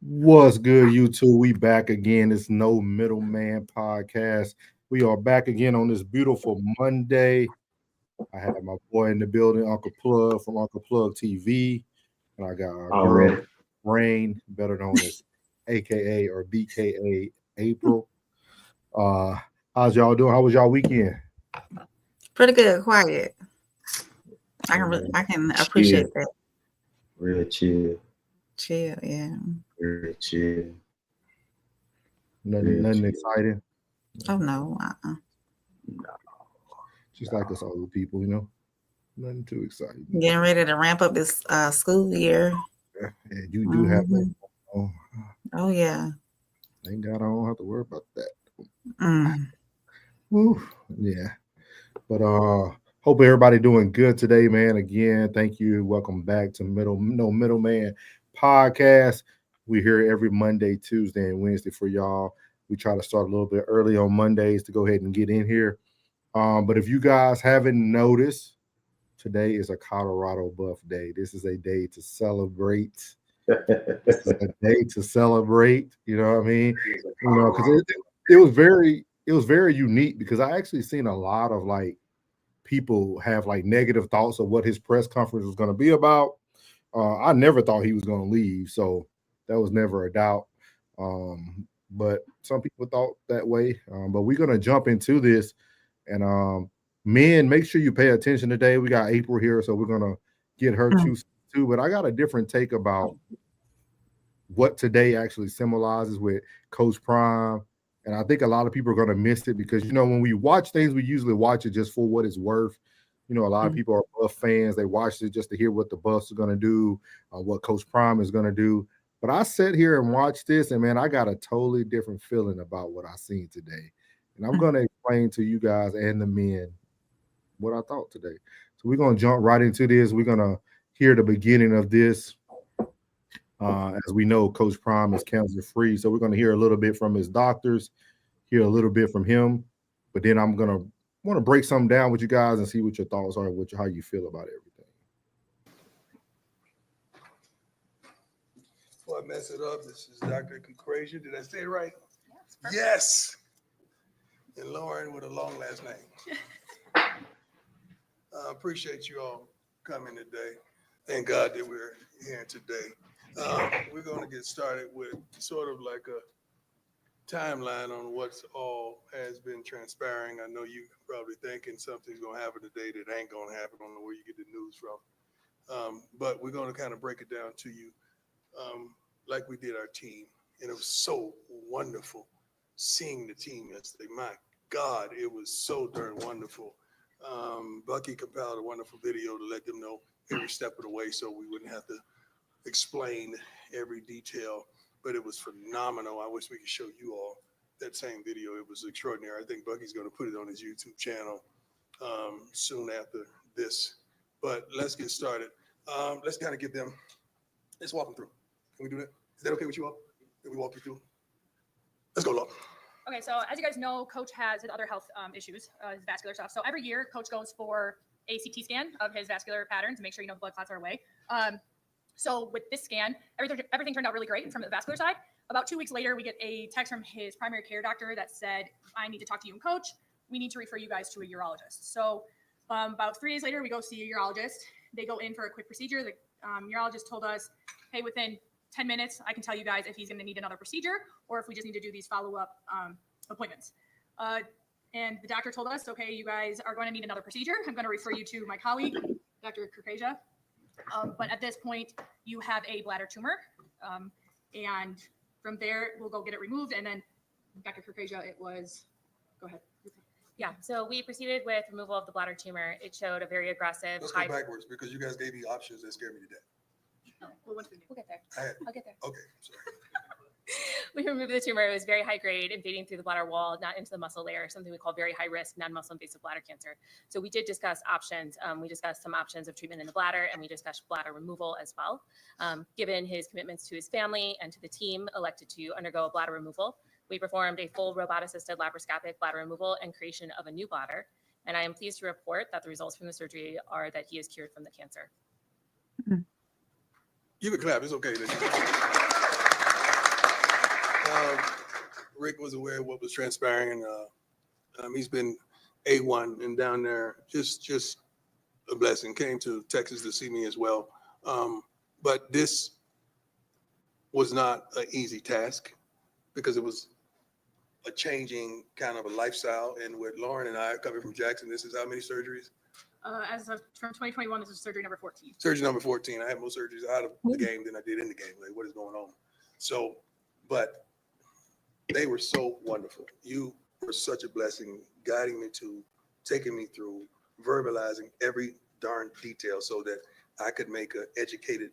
What's good, YouTube? We back again. It's No Middleman Podcast. We are back again on this beautiful Monday. I have my boy in the building, Uncle Plug from Uncle Plug TV, and I got our girl Rain, better known as AKA or BKA April. How's y'all doing? How was y'all weekend? Pretty good, quiet. I can appreciate that. Real chill. Chill, yeah. Real chill. Nothing exciting. Oh no. No. Just like us old people, you know. Nothing too exciting. Getting ready to ramp up this school year. Yeah, you do have that. Oh yeah. Thank God I don't have to worry about that. Yeah. But hope everybody doing good today, man. Again, thank you. Welcome back to No Middleman Podcast. We're here every Monday, Tuesday, and Wednesday for y'all. We try to start a little bit early on Mondays to go ahead and get in here. But if you guys haven't noticed, today is a Colorado Buff Day. This is a day to celebrate. This is a day to celebrate. You know what I mean? You know, because it was very unique because I actually seen a lot of like people have like negative thoughts of what his press conference was going to be about. I never thought he was going to leave, so that was never a doubt. But some people thought that way. But we're going to jump into this. And men, make sure you pay attention today. We got April here, so we're going to get her choose too. But I got a different take about what today actually symbolizes with Coach Prime. And I think a lot of people are going to miss it because, you know, when we watch things, we usually watch it just for what it's worth. You know, a lot of people are Buff fans. They watch it just to hear what the Buffs are going to do, what Coach Prime is going to do. But I sat here and watched this, and, man, I got a totally different feeling about what I seen today. And I'm going to explain to you guys and the men what I thought today. So we're going to jump right into this. We're going to hear the beginning of this. As we know, Coach Prime is cancer-free. So we're going to hear a little bit from his doctors, hear a little bit from him. But then I'm going to want to break something down with you guys and see what your thoughts are, how you feel about everything. Before I mess it up, this is Dr. Concrasia. Did I say it right? Yes. And Lauren with a long last name. I appreciate you all coming today. Thank God that we're here today. We're going to get started with sort of like a timeline on what's all has been transpiring. I know you probably thinking something's going to happen today that ain't going to happen. I don't know where you get the news from. But we're going to kind of break it down to you like we did our team. And it was so wonderful seeing the team yesterday. My God, it was so darn wonderful. Bucky compiled a wonderful video to let them know every step of the way so we wouldn't have to explain every detail, but it was phenomenal. I wish we could show you all that same video. It was extraordinary. I think Bucky's going to put it on his YouTube channel soon after this, but let's get started. Let's kind of let's walk them through. Can we do that? Is that okay with you all? Can we walk you through? Let's go, Law. Okay, so as you guys know, Coach has other health issues, his vascular stuff. So every year, Coach goes for a CT scan of his vascular pattern to make sure the blood clots are away. So with this scan, everything turned out really great from the vascular side. About 2 weeks later, we get a text from his primary care doctor that said, I need to talk to you and Coach. We need to refer you guys to a urologist. So about 3 days later, we go see a urologist. They go in for a quick procedure. The urologist told us, hey, within 10 minutes, I can tell you guys if he's going to need another procedure or if we just need to do these follow-up appointments. And the doctor told us, okay, you guys are going to need another procedure. I'm going to refer you to my colleague, Dr. Kurkasia. But at this point, you have a bladder tumor. And from there, we'll go get it removed. And then Dr. Kurkasia, go ahead. Yeah, so we proceeded with removal of the bladder tumor. It showed a very aggressive. Let's go backwards because you guys gave me options that scared me to death. Oh, we'll get there. I'll get there. Okay, sorry. We removed the tumor. It was very high grade, invading through the bladder wall, not into the muscle layer, something we call very high risk non-muscle invasive bladder cancer. So we did discuss options. We discussed some options of treatment in the bladder, and we discussed bladder removal as well. Given his commitments to his family and to the team, elected to undergo a bladder removal. We performed a full robot-assisted laparoscopic bladder removal and creation of a new bladder. And I am pleased to report that the results from the surgery are that he is cured from the cancer. You can clap. It's okay. Rick was aware of what was transpiring, and he's been A1 and down there. Just a blessing. Came to Texas to see me as well. But this was not an easy task because it was a changing kind of a lifestyle. And with Lauren and I coming from Jackson, this is how many surgeries? As of from 2021, this is surgery number 14. Surgery number 14. I had more surgeries out of the game than I did in the game. Like, what is going on? So, but they were so wonderful. You were such a blessing, guiding me to, taking me through, verbalizing every darn detail so that I could make an educated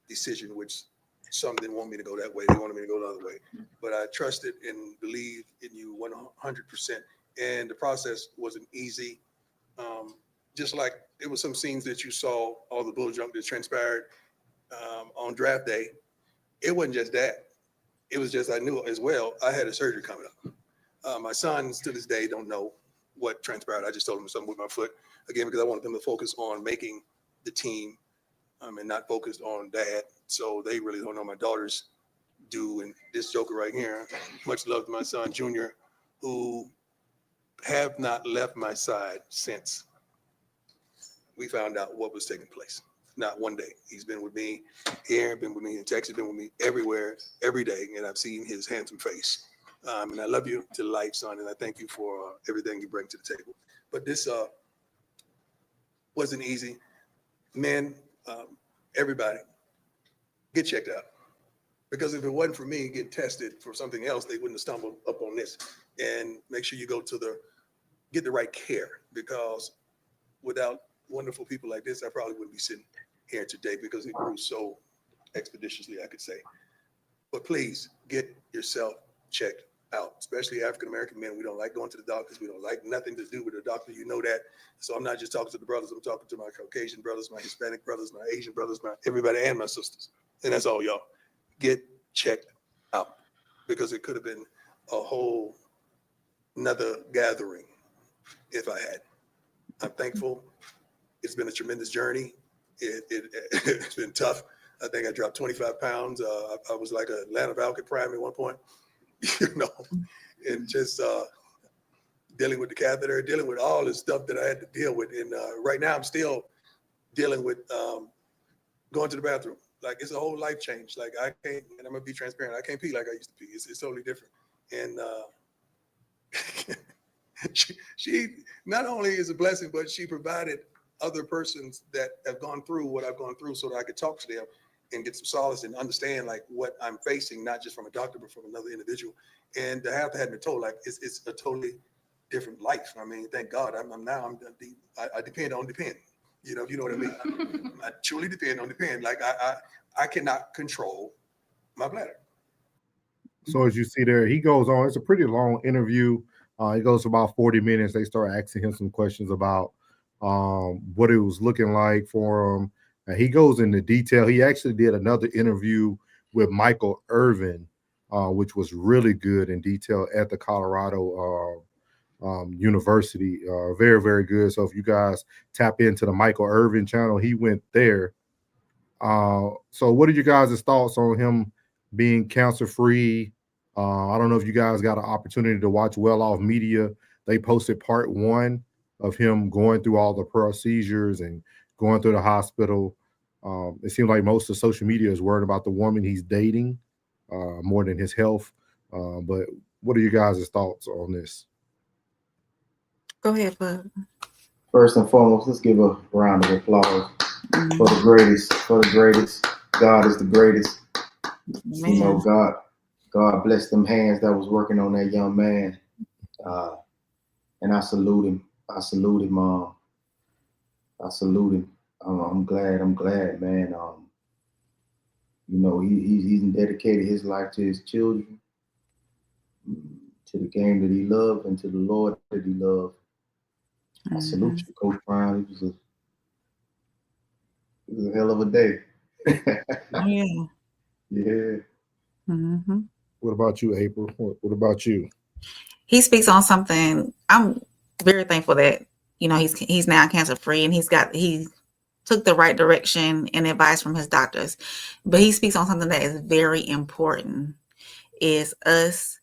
decision, which some didn't want me to go that way. They wanted me to go the other way. But I trusted and believed in you 100%. And the process wasn't easy. Just like it was some scenes that you saw, all the bull junk that transpired on draft day. It wasn't just that. It was just, I knew as well, I had a surgery coming up. My sons to this day don't know what transpired. I just told them something with my foot, again, because I wanted them to focus on making the team and not focused on dad. So they really don't know. My daughters do. And this joker right here, much love to my son, Junior, who have not left my side since we found out what was taking place. Not one day. He's been with me here, been with me in Texas, been with me everywhere, every day, and I've seen his handsome face. And I love you to life, son, and I thank you for everything you bring to the table. But this wasn't easy. Men, everybody, get checked out. Because if it wasn't for me getting tested for something else, they wouldn't have stumbled up on this. And make sure you go to get the right care, because without wonderful people like this, I probably wouldn't be sitting here today, because it grew so expeditiously, I could say. But please get yourself checked out, especially African-American men. We don't like going to the doctors. We don't like nothing to do with the doctor. You know that. So I'm not just talking to the brothers. I'm talking to my Caucasian brothers, my Hispanic brothers, my Asian brothers, my everybody, and my sisters. And that's all, y'all. Get checked out, because it could have been a whole another gathering if I had. I'm thankful. It's been a tremendous journey. It's been tough. I think I dropped 25 pounds. I was like a Atlanta Falcon prime at one point, and just dealing with the catheter, dealing with all the stuff that I had to deal with. And right now I'm still dealing with going to the bathroom. Like, it's a whole life change. Like, I can't, and I'm gonna be transparent, I can't pee like I used to pee. It's totally different. And she not only is a blessing, but she provided other persons that have gone through what I've gone through so that I could talk to them and get some solace and understand like what I'm facing, not just from a doctor, but from another individual. And to have had me told, like, it's a totally different life. I mean, thank God I depend on depend. You know what I mean? I truly depend on depend. Like, I cannot control my bladder. So as you see there, he goes on. It's a pretty long interview. It goes about 40 minutes. They start asking him some questions about what it was looking like for him. And he goes into detail. He actually did another interview with Michael Irvin, which was really good in detail at the Colorado University. Very, very good. So if you guys tap into the Michael Irvin channel, he went there. So what are you guys' thoughts on him being cancer-free? I don't know if you guys got an opportunity to watch Well Off Media. They posted part 1 of him going through all the procedures and going through the hospital. It seems like most of social media is worried about the woman he's dating more than his health. But what are you guys' thoughts on this? Go ahead, Bud. First and foremost, let's give a round of applause for the greatest. For the greatest. God is the greatest. Man. You know, God bless them hands that was working on that young man. And I salute him. I salute him, Mom. I salute him. I'm glad, man. You know, he's dedicated his life to his children, to the game that he loved, and to the Lord that he loved. I salute you, Coach Brown. It was a hell of a day. Yeah. Yeah. Mm-hmm. What about you, April? What about you? He speaks on something. I'm very thankful that he's now cancer free, and he took the right direction and advice from his doctors. But he speaks on something that is very important: is us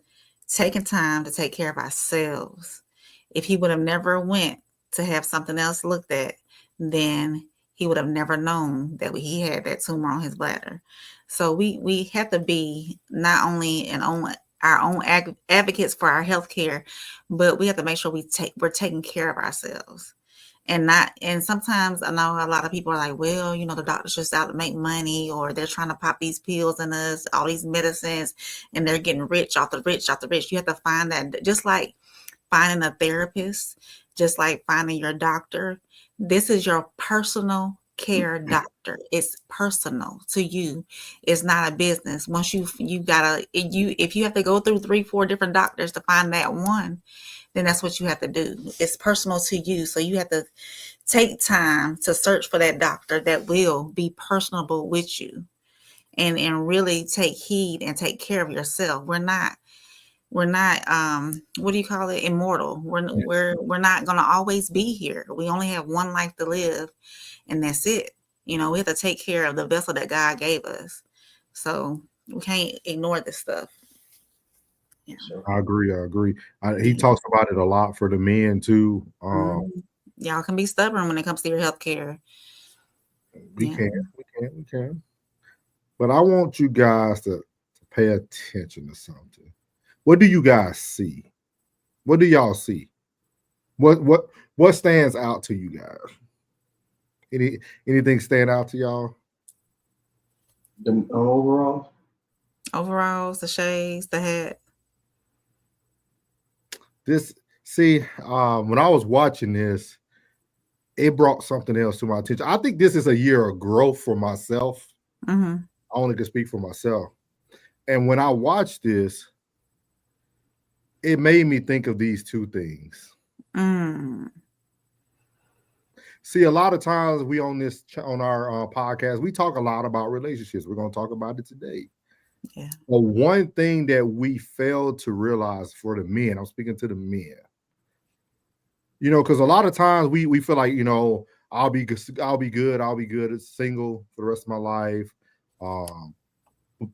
taking time to take care of ourselves. If he would have never went to have something else looked at, then he would have never known that he had that tumor on his bladder. So we have to be not only our own advocates for our health care, but we have to make sure we're taking care of ourselves. And sometimes I know a lot of people are like, well, the doctor's just out to make money, or they're trying to pop these pills in us, all these medicines, and they're getting rich off the rich off the rich. You have to find that, just like finding a therapist, just like finding your doctor. This is your personal care doctor. It's personal to you. It's not a business. Once if you have to go through 3-4 different doctors to find that one, then that's what you have to do. It's personal to you. So you have to take time to search for that doctor that will be personable with you, and really take heed and take care of yourself. We're not what do you call it, immortal. We're not going to always be here. We only have one life to live, and that's it. We have to take care of the vessel that God gave us. So we can't ignore this stuff. Yeah. I agree. He talks about it a lot for the men too. Y'all can be stubborn when it comes to your health care. We can. But I want you guys to pay attention to something. What do you guys see? What do y'all see? What stands out to you guys? Anything stand out to y'all? The overalls? Overalls, the shades, the hat. When I was watching this, it brought something else to my attention. I think this is a year of growth for myself. Mm-hmm. I only can speak for myself. And when I watched this, it made me think of these two things. See, a lot of times we on our podcast, we talk a lot about relationships. We're going to talk about it today. Yeah. But one thing that we fail to realize for the men, I'm speaking to the men, because a lot of times we feel like, I'll be good as single for the rest of my life.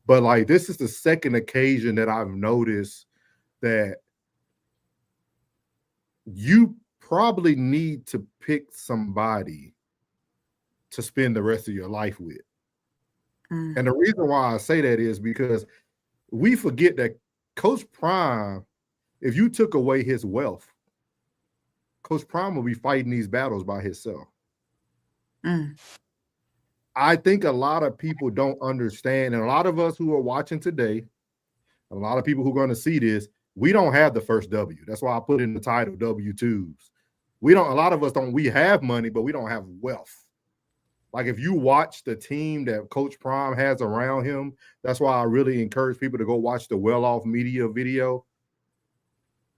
But like, this is the second occasion that I've noticed that you probably need to pick somebody to spend the rest of your life with. And the reason why I say that is because we forget that Coach Prime, if you took away his wealth, Coach Prime will be fighting these battles by himself. I think a lot of people don't understand, and a lot of us who are watching today, a lot of people who are going to see this, we don't have the first W. That's why I put in the title W-2s. A lot of us don't, we have money, but we don't have wealth. Like if you watch the team that Coach Prime has around him, that's why I really encourage people to go watch the Well Off Media video.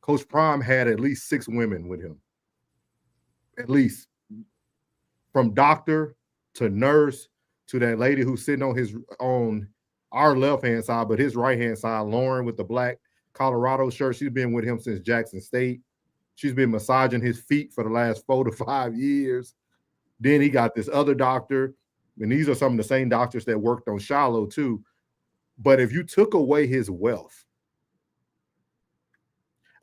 Coach Prime had at least 6 women with him. At least. From doctor to nurse to that lady who's sitting on our left-hand side, but his right-hand side, Lauren with the black Colorado shirt. She's been with him since Jackson State. She's been massaging his feet for the last 4 to 5 years. Then he got this other doctor, and these are some of the same doctors that worked on Shiloh too. But if you took away his wealth,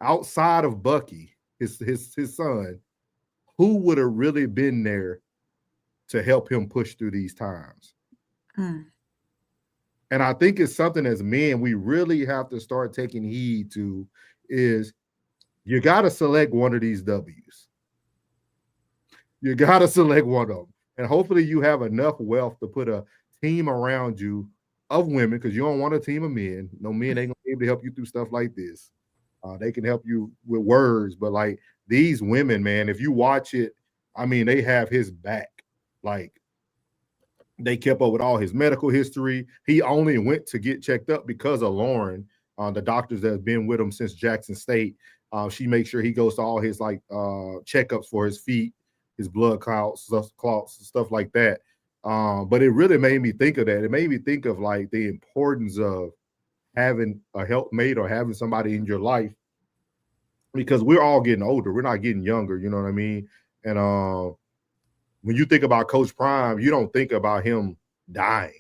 outside of Bucky, his son, who would have really been there to help him push through these times? And I think it's something as men we really have to start taking heed to, is you got to select one of these W's. You got to select one of them. And hopefully you have enough wealth to put a team around you of women, because you don't want a team of men. No men ain't going to be able to help you through stuff like this. They can help you with words, but like these women, man, if you watch it, I mean, they have his back. Like, they kept up with all his medical history. He only went to get checked up because of Lauren, the doctors that have been with him since Jackson State. She makes sure he goes to all his checkups for his feet, his blood clots, stuff like that. But it really made me think of that. It made me think of like the importance of having a helpmate or having somebody in your life, because we're all getting older. We're not getting younger. You know what I mean? And when you think about Coach Prime, you don't think about him dying.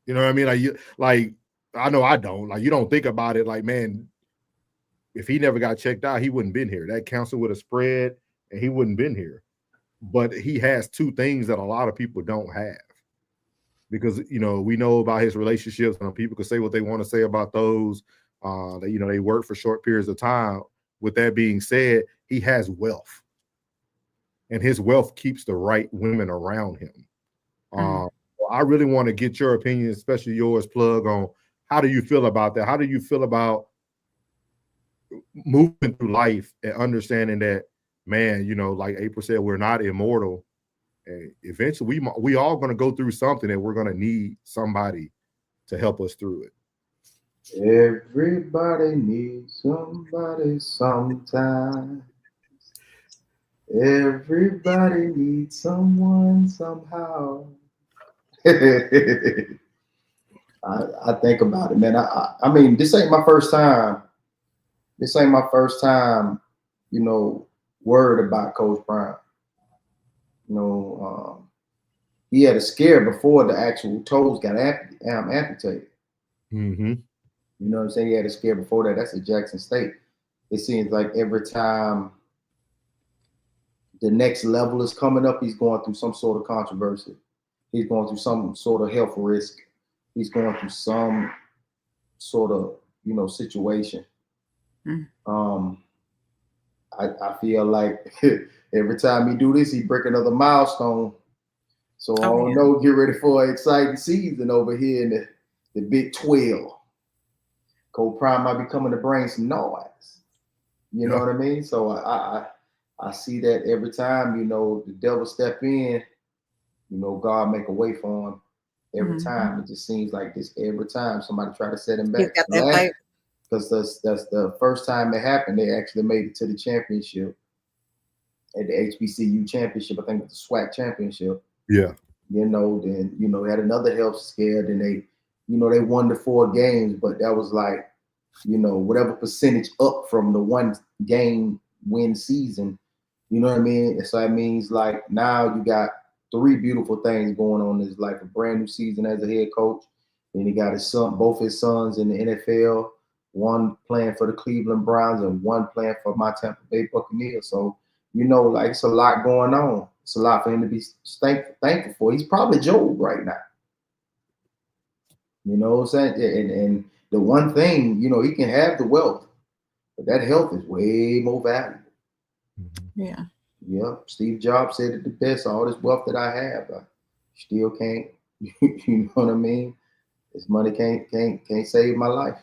You know what I mean? Like I know I don't. Like, you don't think about it like, man, if he never got checked out, he wouldn't been here. That cancer would have spread and he wouldn't been here. But he has two things that a lot of people don't have. Because, you know, we know about his relationships, and people can say what they want to say about those. That, you know, they work for short periods of time. With that being said, he has wealth. And his wealth keeps the right women around him. I really want to get your opinion, especially yours, Plug, on how do you feel about that? How do you feel about moving through life and understanding that, man, you know, like April said, we're not immortal. And eventually we all going to go through something, and we're going to need somebody to help us through it. Everybody needs somebody sometime. Everybody needs someone somehow. I think about it, man. I mean, this ain't my first time. This ain't my first time, you know, worried about Coach Prime. You know, he had a scare before the actual toes got amputated. Mm-hmm. You know what I'm saying? He had a scare before that. That's at Jackson State. It seems like every time the next level is coming up, he's going through some sort of controversy. He's going through some sort of health risk. He's going through some sort of, you know, situation. I feel like every time he do this, he break another milestone. So I don't know, get ready for an exciting season over here in the Big 12. Coach Prime might be coming to bring some noise. You know what I mean? So I see that every time, you know, the devil step in, you know, God make a way for him. Every time. It just seems like this every time somebody try to set him back. Because that's the first time it happened. They actually made it to the championship at the HBCU championship. I think it's the SWAC championship. Yeah. You know, then, you know, they had another health scare. Then they, you know, they won the 4 games, but that was like, you know, whatever percentage up from the 1 game win season. You know what I mean? So that means like now you got 3 beautiful things going on in his life. A brand new season as a head coach. And he got his son, both his sons in the NFL. One playing for the Cleveland Browns and one playing for my Tampa Bay Buccaneers. So, you know, like it's a lot going on. It's a lot for him to be thankful for. He's probably Job right now. You know what I'm saying? And the one thing, you know, he can have the wealth, but that health is way more valuable. Yeah. Yeah. Steve Jobs said it the best. All this wealth that I have, I still can't, you know what I mean? This money can't save my life.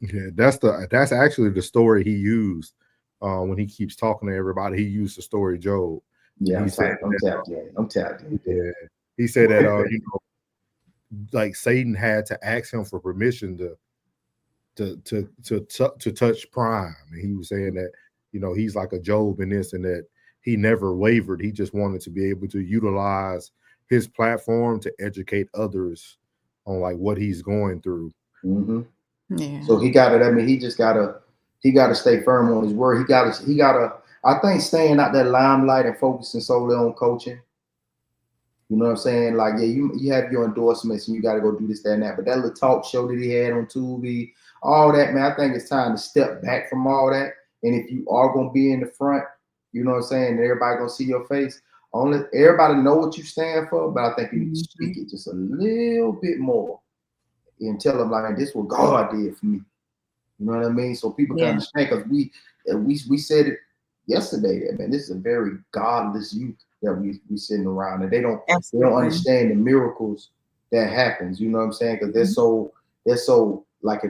Yeah, that's actually the story he used when he keeps talking to everybody. He used the story Job. Yeah, I'm tapped in. Yeah, he said that you know, like Satan had to ask him for permission to touch Prime, and he was saying that, you know, he's like a Job in this, and that he never wavered. He just wanted to be able to utilize his platform to educate others on like what he's going through. Mm-hmm. Yeah. So he got it. I mean, he got to stay firm on his word. He got to. I think staying out that limelight and focusing solely on coaching. You know what I'm saying? Like, yeah, you have your endorsements and you got to go do this, that, and that. But that little talk show that he had on Tubi, all that, man, I think it's time to step back from all that. And if you are going to be in the front, you know what I'm saying, and everybody going to see your face, everybody know what you stand for, but I think you need to speak it just a little bit more and tell them, like, this is what God did for me. You know what I mean? So people can understand, because we said it yesterday that, man, this is a very godless youth that we sitting around, and they don't understand the miracles that happens. You know what I'm saying? Because they're so like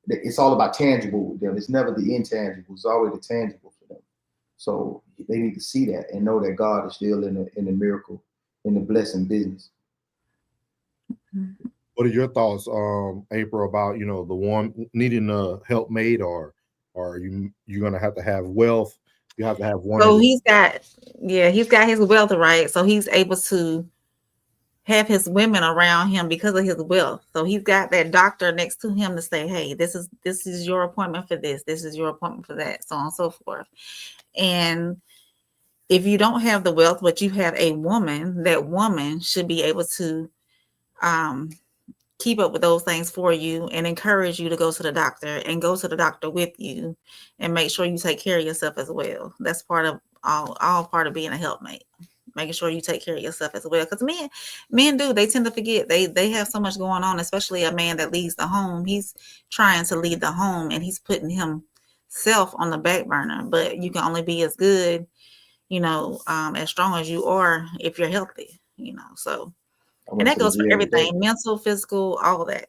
it's all about tangible with them. It's never the intangible. It's always the tangible for them. So they need to see that and know that God is still in the miracle, in the blessing business. What are your thoughts, April, about, you know, the one needing a helpmate, or you're gonna have to have wealth? You have to have one. So he's got his wealth, right? So he's able to have his women around him because of his wealth. So he's got that doctor next to him to say, hey, this is your appointment for this. This is your appointment for that, so on and so forth. And if you don't have the wealth, but you have a woman, that woman should be able to keep up with those things for you and encourage you to go to the doctor and go to the doctor with you and make sure you take care of yourself as well. That's part of all part of being a helpmate, making sure you take care of yourself as well. Because men do, they tend to forget. They have so much going on, especially a man that leads the home. He's trying to lead the home and he's putting himself on the back burner. But you can only be as good, as strong as you are if you're healthy, so. And that goes for everything, mental, physical, all that.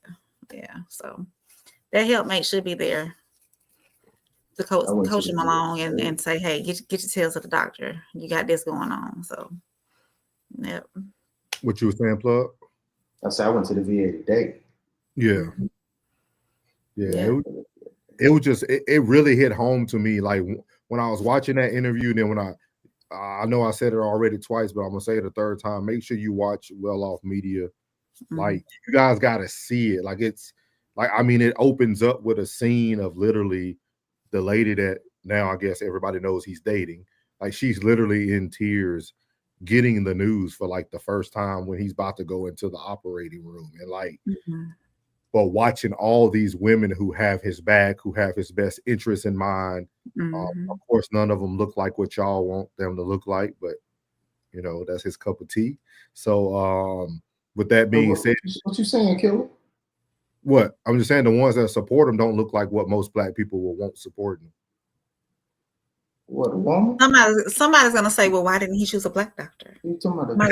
Yeah. So that helpmate should be there to coach him along and say, hey, get your tails to the doctor. You got this going on. So, yep. What you were saying, Plug? I said I went to the VA today. Yeah. Yeah. It was just, it really hit home to me. Like when I was watching that interview, and then when I know I said it already twice, but I'm gonna say it a third time. Make sure you watch Well Off Media. Like you guys got to see it. Like it's like, I mean, it opens up with a scene of literally the lady that now I guess everybody knows he's dating. Like she's literally in tears getting the news for like the first time when he's about to go into the operating room, and like, but watching all these women who have his back, who have his best interests in mind. Of course, none of them look like what y'all want them to look like, but that's his cup of tea. So with that being said, what you saying, Killer? What I'm just saying, the ones that support him don't look like what most black people will want supporting him. What, a woman? Somebody's gonna say, well, why didn't he choose a black doctor? You talking about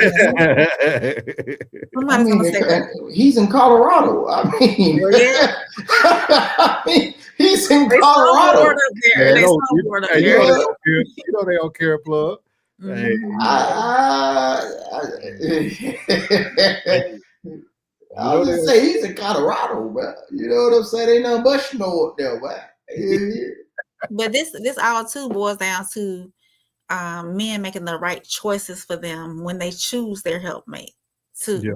Somebody's gonna say that. He's in Colorado. I mean, he's in Colorado. They don't care, Plug. Hey. I was just say he's in Colorado, bro. You know what I'm saying? Ain't nothing but snow up there, man. But this all too boils down to men making the right choices for them when they choose their helpmate too. Yeah.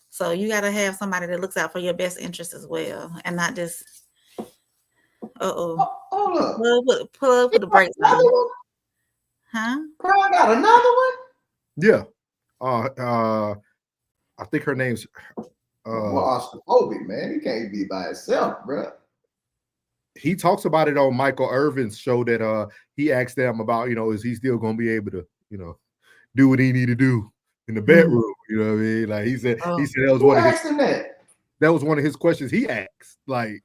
So you got to have somebody that looks out for your best interest as well, and not just hold up, pull up with the brakes on. Huh? Crown got another one? Yeah. I think her name's claustrophobic, man. He can't be by himself, bro. He talks about it on Michael Irvin's show that he asked them about, is he still gonna be able to, do what he need to do in the bedroom? You know what I mean? Like he said that was one of his that was one of his questions he asked. Like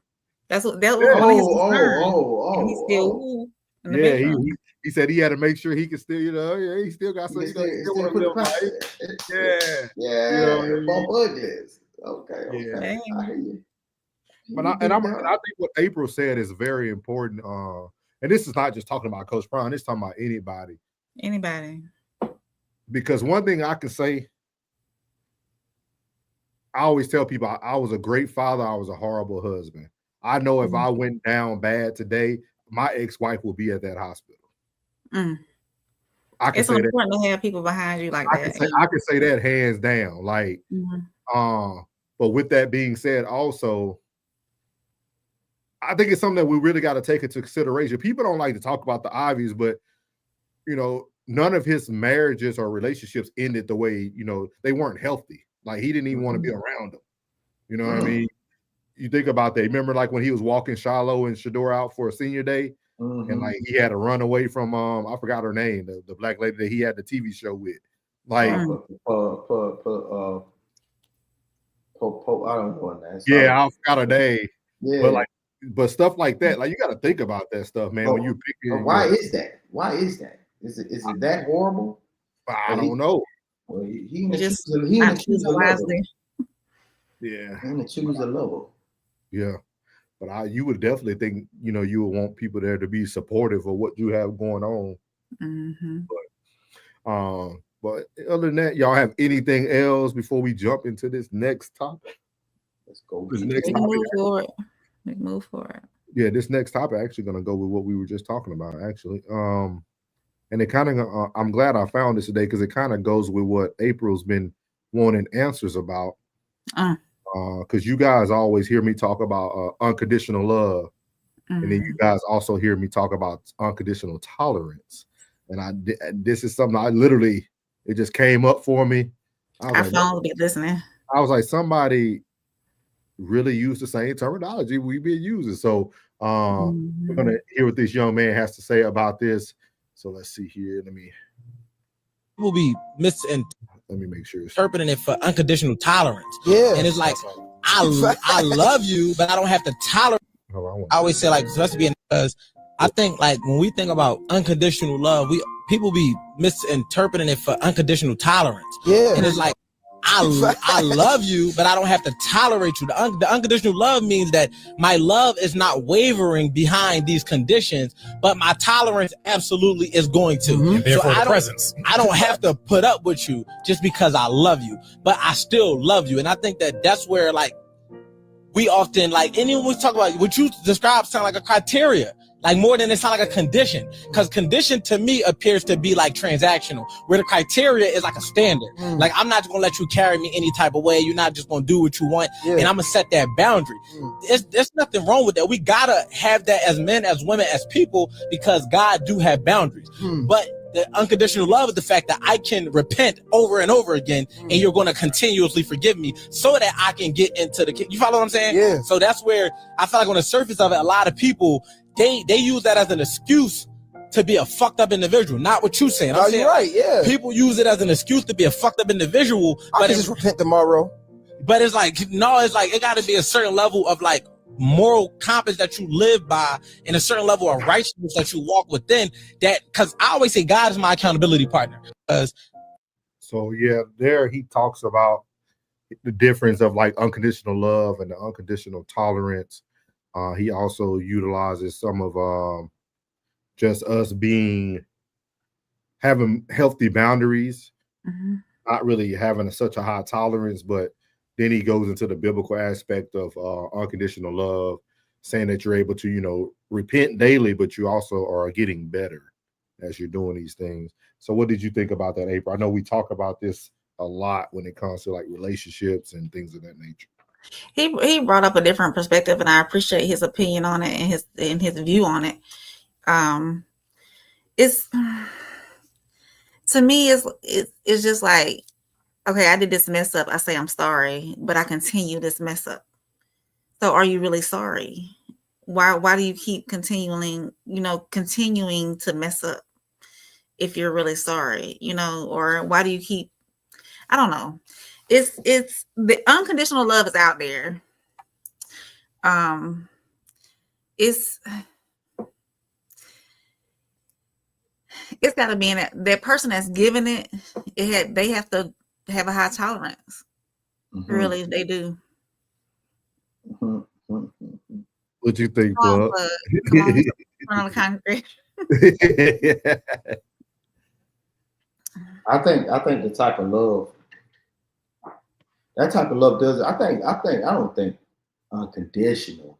that was one of his concerns. He's still in the bedroom. He said he had to make sure he could still, he still got some. Both uglies. Okay. Yeah. I hear you. But I think what April said is very important. And this is not just talking about Coach Brown. It's talking about anybody. Because one thing I can say, I always tell people I was a great father. I was a horrible husband. I know if I went down bad today, my ex-wife will be at that hospital. It's important to have people behind you like that. I can say that hands down. Like, but with that being said, also, I think it's something that we really got to take into consideration. People don't like to talk about the obvious, but none of his marriages or relationships ended the way they weren't healthy. Like he didn't even want to be around them. You know what I mean? You think about that. Remember, like when he was walking Shiloh and Shador out for a senior day, and like he had to run away from I forgot her name, the black lady that he had the TV show with. Like, I don't know that. Yeah, I forgot her name. Yeah, but stuff like that, like you got to think about that stuff, man. When you pick why is that? Is it that horrible? I don't know. Well, he choose a level. Yeah, he choose a level. Yeah, but you would definitely think you would want people there to be supportive of what you have going on. But other than that, y'all have anything else before we jump into this next topic? Let's go. Move forward. Yeah, this next topic actually going to go with what we were just talking about, actually. And it kind of, I'm glad I found this today because it kind of goes with what April's been wanting answers about. Uh. Because you guys always hear me talk about unconditional love, and then you guys also hear me talk about unconditional tolerance. And this is something I literally, it just came up for me. Our phone will be listening. I was like, somebody really used the same terminology we've been using. So we're gonna hear what this young man has to say about this. So let's see here. Let me be make sure interpreting it for unconditional tolerance. Yeah. And it's like, I love you, but I don't have to tolerate. I always say, like, let's be, because I think, like, when we think about unconditional love, people be misinterpreting it for unconditional tolerance. Yeah. And it's like, I love you, but I don't have to tolerate you. The unconditional love means that my love is not wavering behind these conditions, but my tolerance absolutely is going to. And therefore, I don't have to put up with you just because I love you, but I still love you. And I think that that's where, like, we often, like, anyone we talk about what you describe sound like a criteria. Like, more than it sound like a condition, because condition to me appears to be like transactional, where the criteria is like a standard. Like, I'm not going to let you carry me any type of way. You're not just going to do what you want. And I'm going to set that boundary. There's nothing wrong with that. We got to have that as men, as women, as people, because God do have boundaries. But the unconditional love is the fact that I can repent over and over again, and you're going to continuously forgive me so that I can get into the, you follow what I'm saying? Yeah. So that's where I feel like on the surface of it, a lot of people, they use that as an excuse to be a fucked up individual. Not what you saying. I'm saying, you're right. Yeah. People use it as an excuse to be a fucked up individual. But just repent tomorrow. But it's like, no, it's like, it got to be a certain level of, like, moral compass that you live by, and a certain level of righteousness that you walk within. That, because I always say God is my accountability partner. So yeah, there he talks about the difference of, like, unconditional love and the unconditional tolerance. He also utilizes some of just us having healthy boundaries, not really having such a high tolerance, but then he goes into the biblical aspect of unconditional love, saying that you're able to, repent daily, but you also are getting better as you're doing these things. So what did you think about that, April? I know we talk about this a lot when it comes to, like, relationships and things of that nature. He brought up a different perspective, and I appreciate his opinion on it and his view on it. It's, to me, it's just like, okay, I did this mess up. I say I'm sorry, but I continue this mess up. So are you really sorry? Why do you keep continuing to mess up if you're really sorry, or why do you keep, I don't know. It's the unconditional love is out there. It's got to be in it. That person that's giving it, they have to have a high tolerance. Really, they do. What you think, Bud? Come on, front of the congregation. I think the type of love, that type of love does. I don't think unconditional.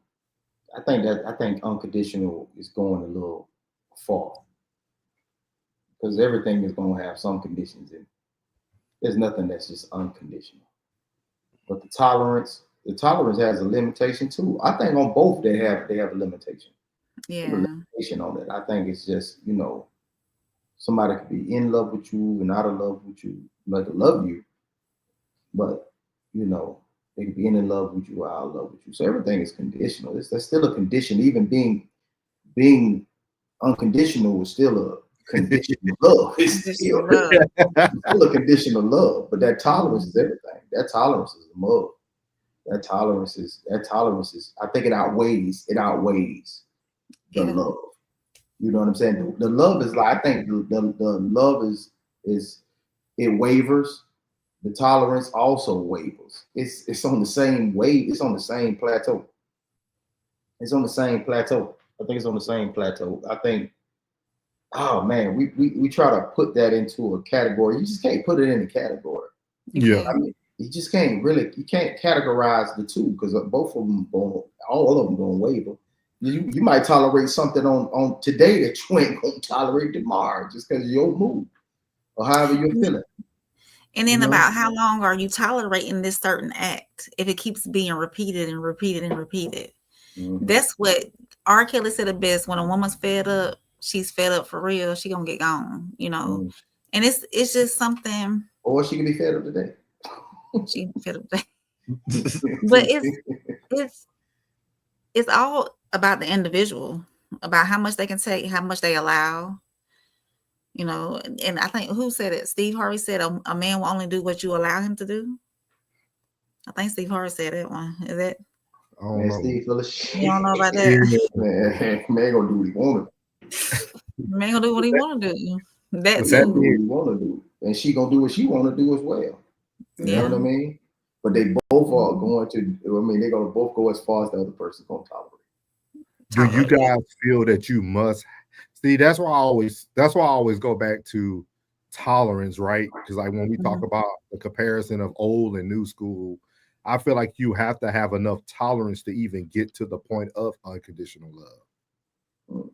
I think unconditional is going a little far, because everything is going to have some conditions in it. There's nothing that's just unconditional. But the tolerance has a limitation too. I think on both they have a limitation. Yeah. A limitation on it. I think it's just, somebody could be in love with you and out of love with you, like love you, but they could be in love with you or out of love with you. So everything is conditional. That's still a condition. Even being unconditional is still a conditional love. It's still a conditional love. But that tolerance is everything. That tolerance is the mug. That tolerance is. I think it outweighs the love. You know what I'm saying? The love is like, I think the love is it wavers. The tolerance also wavers. It's on the same wave. It's on the same plateau. I think it's on the same plateau. I think, oh man, we try to put that into a category. You just can't put it in a category. Yeah. I mean, you just can't categorize the two, because both of them all of them going to waver. You might tolerate something on today that you ain't going to tolerate tomorrow, just because of your mood or however you're feeling. And then about how long are you tolerating this certain act if it keeps being repeated and repeated and repeated? That's what R. Kelly said it best. When a woman's fed up, she's fed up for real. She gonna get gone, you know. And it's just something. Or she can be fed up today. She fed up today. But it's all about the individual, about how much they can take, how much they allow. You know, and I think who said it? Steve Harvey said a man will only do what you allow him to do. I think Steve Harvey said that one. Is that? I don't know. Steve full of shit. You don't know about that? Man gonna do what he want to. Man gonna do what he want to do. That too. What he want to do, and she gonna do what she want to do as well. You know what I mean? But they both are going to. I mean, they're gonna both go as far as the other person's gonna tolerate. Do you guys feel that you must? See, that's why I always go back to tolerance, right? Because like when we talk about the comparison of old and new school, I feel like you have to have enough tolerance to even get to the point of unconditional love.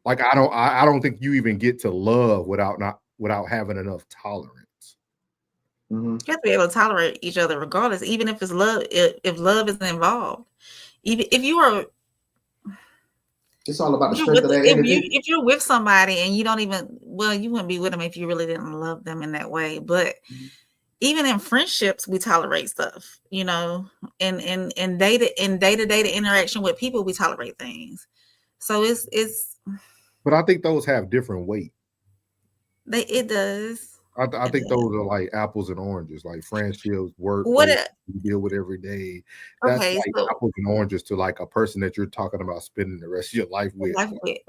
Like I don't think you even get to love without having enough tolerance. You have to be able to tolerate each other regardless, even if it's love, if love isn't involved. Even if you are, it's all about the strength of that energy. If you're with somebody and you don't even, well, you wouldn't be with them if you really didn't love them in that way. But even in friendships, we tolerate stuff, you know, and day-to-day interaction with people, we tolerate things. So it's. But I think those have different weight. It does. I think those are like apples and oranges, like friendships, work, you deal with every day. That's like apples and oranges to like a person that you're talking about spending the rest of your life with.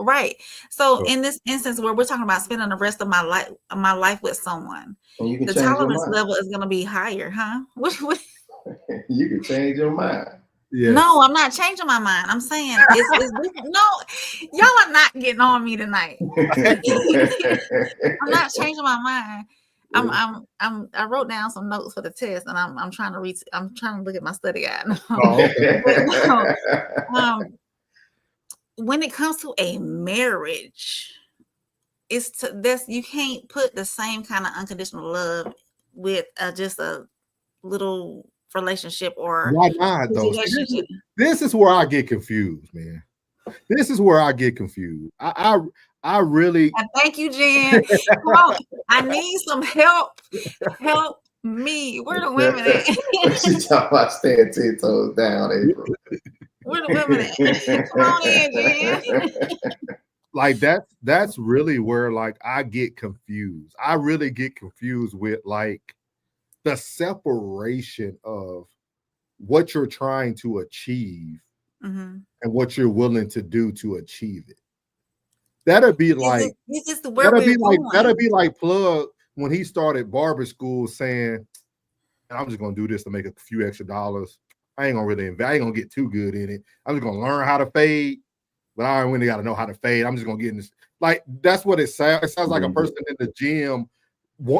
Right. So in this instance where we're talking about spending the rest of my life with someone, the tolerance level is going to be higher, huh? You can change your mind. Yes. No, I'm not changing my mind. I'm saying no, y'all are not getting on me tonight. I'm not changing my mind. I wrote down some notes for the test, and I'm trying to I'm trying to look at my study guide. When it comes to a marriage, you can't put the same kind of unconditional love with just a little relationship or why not though? This is where I get confused, man. This is where I get confused. I really thank you, Jen. Come on. I need some help. Help me. Where the women at? She's talking about staying 10 toes down, April. Where the women at? Come on in, Jen. Like that's really where like I get confused. I really get confused with like the separation of what you're trying to achieve and what you're willing to do to achieve it. That'd be like Plug when he started barber school saying, I'm just gonna do this to make a few extra dollars. I ain't gonna get too good in it. I'm just gonna learn how to fade, but I don't really gotta know how to fade. I'm just gonna get in this. Like that's what it sounds. It sounds like a person in the gym.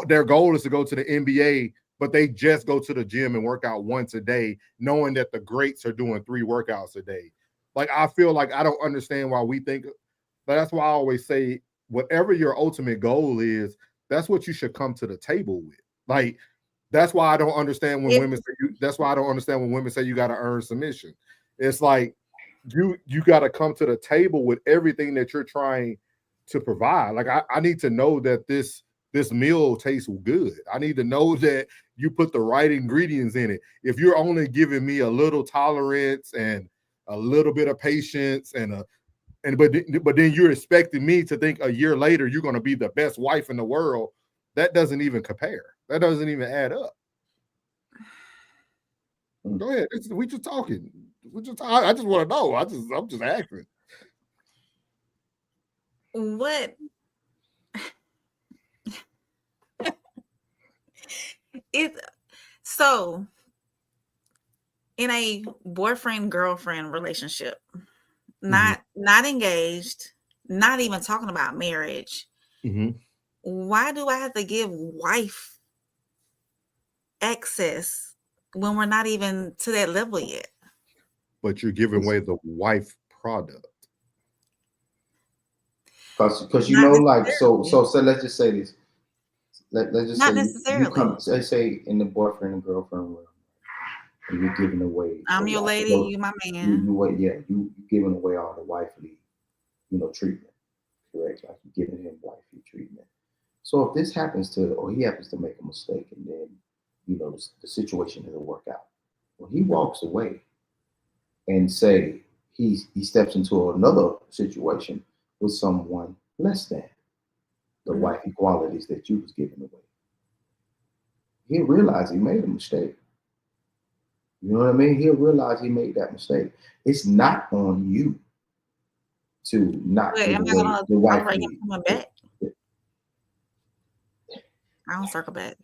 Their goal is to go to the NBA, but they just go to the gym and work out once a day, knowing that the greats are doing 3 workouts a day. Like, I feel like I don't understand why we think, but that's why I always say, whatever your ultimate goal is, that's what you should come to the table with. Like, that's why I don't understand when women say you got to earn submission. It's like, you got to come to the table with everything that you're trying to provide. Like, I need to know that this meal tastes good. I need to know that you put the right ingredients in it. If you're only giving me a little tolerance and a little bit of patience but then you're expecting me to think a year later you're going to be the best wife in the world, that doesn't even compare. That doesn't even add up. Go ahead. We just talking. I just want to know. I'm just asking. What? So in a boyfriend-girlfriend relationship, not engaged, not even talking about marriage, why do I have to give wife access when we're not even to that level yet? But you're giving away the wife product. Because you know, like, so let's just say this. let's just Not say you come, necessarily. let's say in the boyfriend and girlfriend world, and you're giving away. I'm the your wife- lady, the- you my You man. you giving away all the wifely, treatment, correct? Like you're giving him wifely treatment. So if this happens to, or he happens to make a mistake, and then the situation doesn't work out, when he walks away and say he steps into another situation with someone less than the Mhm. wifey qualities that you was giving away, he'll realize he made a mistake. You know what I mean? He'll realize he made that mistake. It's not on you to not But give am I away gonna the tolerate him wifey. coming back? I don't circle back.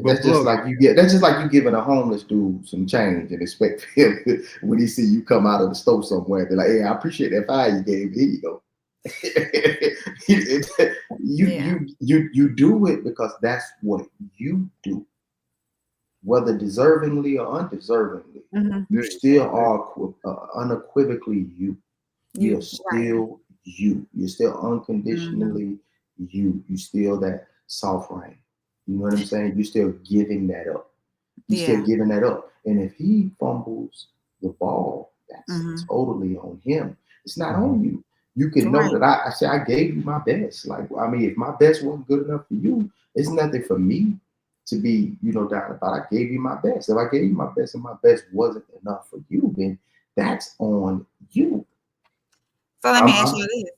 That's just like you giving a homeless dude some change and expect him when he see you come out of the store somewhere, be like, "Hey, I appreciate that $5 you gave me. Here you go." Yeah. You do it because that's what you do, whether deservingly or undeservingly. Mhm. You still are unequivocally you. You're Right. still you. You're still Mhm. unconditionally you. You still that soft rain. You know what I'm saying? You're still giving that up. You're still Yeah. giving that up. And if he fumbles the ball, that's Mhm. totally on him. It's not Mhm. on you. You can know Right. that I say I gave you my best. Like, I mean, if my best wasn't good enough for you, it's nothing for me to be, down about. I gave you my best. If I gave you my best and my best wasn't enough for you, then that's on you. So let I'm, me ask I'm, you this.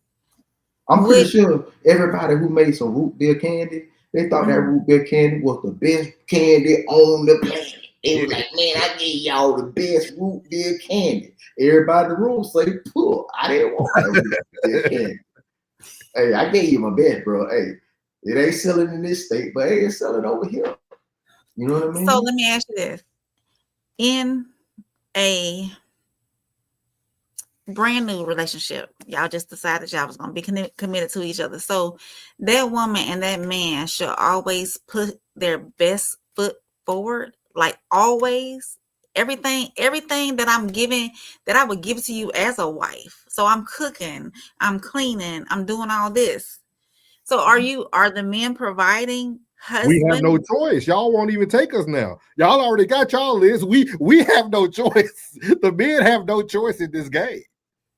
I'm pretty Would sure everybody who made some root beer candy, they thought that Mhm. root beer candy was the best candy on the planet. It was like, man, I gave y'all the best root beer candy. Everybody in the room say, "Pull." I didn't want that root beer candy. Hey, I gave you my best, bro. Hey, it ain't selling in this state, but hey, it's selling over here. You know what I mean? So let me ask you this. In a brand new relationship, y'all just decided y'all was going to be committed to each other. So that woman and that man should always put their best foot forward, like always. Everything that I'm giving, that I would give to you as a wife. So I'm cooking, I'm cleaning, I'm doing all this. So are the men providing We have no husband? choice. Y'all won't even take us now. Y'all already got y'all list. We have no choice. The men have no choice in this game.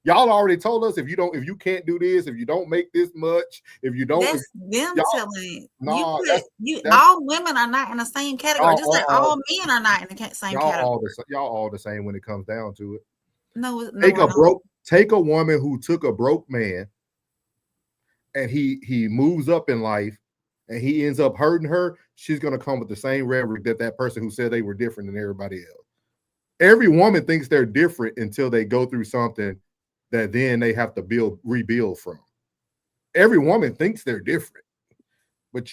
Y'all already told us if you can't do this, if you don't make this much, if you don't, That's them y'all, telling no, you. that's All women are not in the same category, y'all just like all men are not in the same category. y'all all the same when it comes down to it. No, Take we're not. take a woman who took a broke man and he moves up in life and he ends up hurting her. She's gonna come with the same rhetoric that person who said they were different than everybody else. Every woman thinks they're different until they go through something that then they have to rebuild from. Every woman thinks they're different, but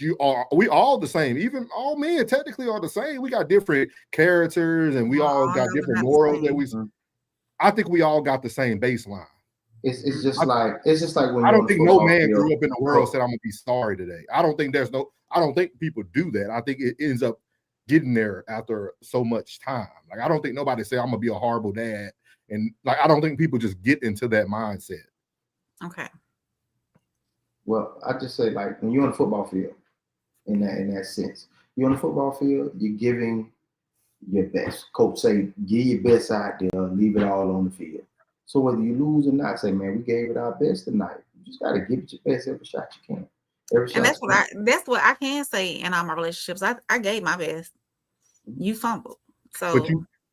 we all the same. Even all men technically are the same. We got different characters and we all got No, we're different not the morals that same. I think we all got the same baseline. It's just like when I you're don't on the think no football man field. grew up in the world said I'm gonna be sorry today. I don't think people do that. I think it ends up getting there after so much time. Like I don't think nobody say I'm gonna be a horrible dad. And like I don't think people just get into that mindset. Okay. Well, I just say like when you're on the football field, in that sense, you're on the football field, you're giving your best. Coach say, give your best out there, leave it all on the field. So whether you lose or not, say, man, we gave it our best tonight. You just gotta give it your best every shot you can. And that's what I can say in all my relationships. I gave my best. You fumbled. So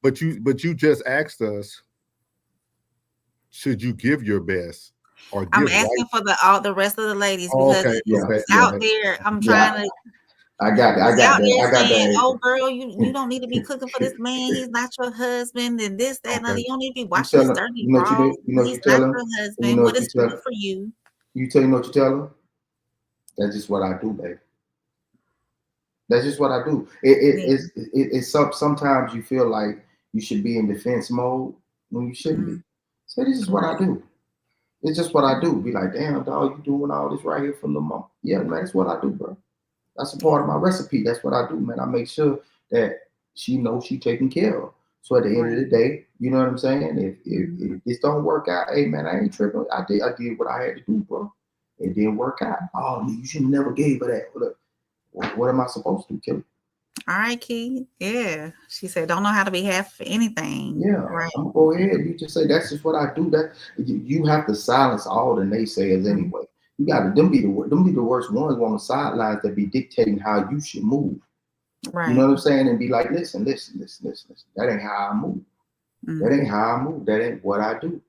But you just asked us, should you give your best or give I'm asking for the rest of the ladies because it's out there. I'm trying to. I got that. I got that. Oh, girl, you don't need to be cooking for this man. He's not your husband, and this, that, and other. You don't need to be washing his dirty drawers. He's not your husband. What is good for you? You know what you tell him? That's just what I do, baby. That's just what I do. It's sometimes you feel like you should be in defense mode when you shouldn't be. So this is what I do. It's just what I do. Be like, damn, dog, you doing all this right here for Lamar. Yeah, man, that's what I do, bro. That's a part of my recipe. That's what I do, man. I make sure that she knows she's taken care of. So at the end of the day, you know what I'm saying? If this don't work out, hey man, I ain't tripping. I did what I had to do, bro. It didn't work out. Oh, you should never gave her that. Look, What am I supposed to do, Kelly? All right, Key. Yeah. She said, don't know how to be happy for anything. Yeah, Right. I'm gonna go ahead. You just say that's just what I do. That you have to silence all the naysayers anyway. You got to them be the worst ones on the sidelines that be dictating how you should move. Right. You know what I'm saying? And be like, listen. That ain't how I move. That ain't how I move. That ain't what I do.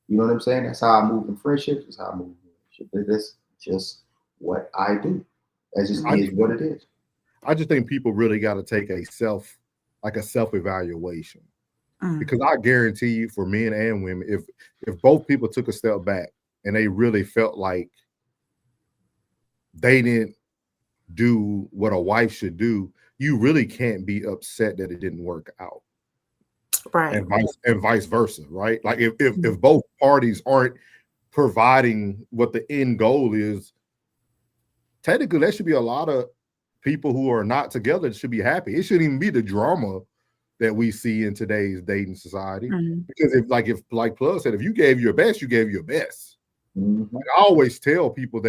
You know what I'm saying? That's how I move in friendships. That's how I move in relationships. That's just what I do. That just is what it is. I just think people really got to take a self-evaluation. Because I guarantee you, for men and women, if both people took a step back and they really felt like they didn't do what a wife should do, you really can't be upset that it didn't work out. Right. And vice versa, right? Like if both parties aren't providing what the end goal is, technically there should be a lot of people who are not together that should be happy. It shouldn't even be the drama that we see in today's dating society. Because if like Plug said, if you gave your best, you gave your best. Like I always tell people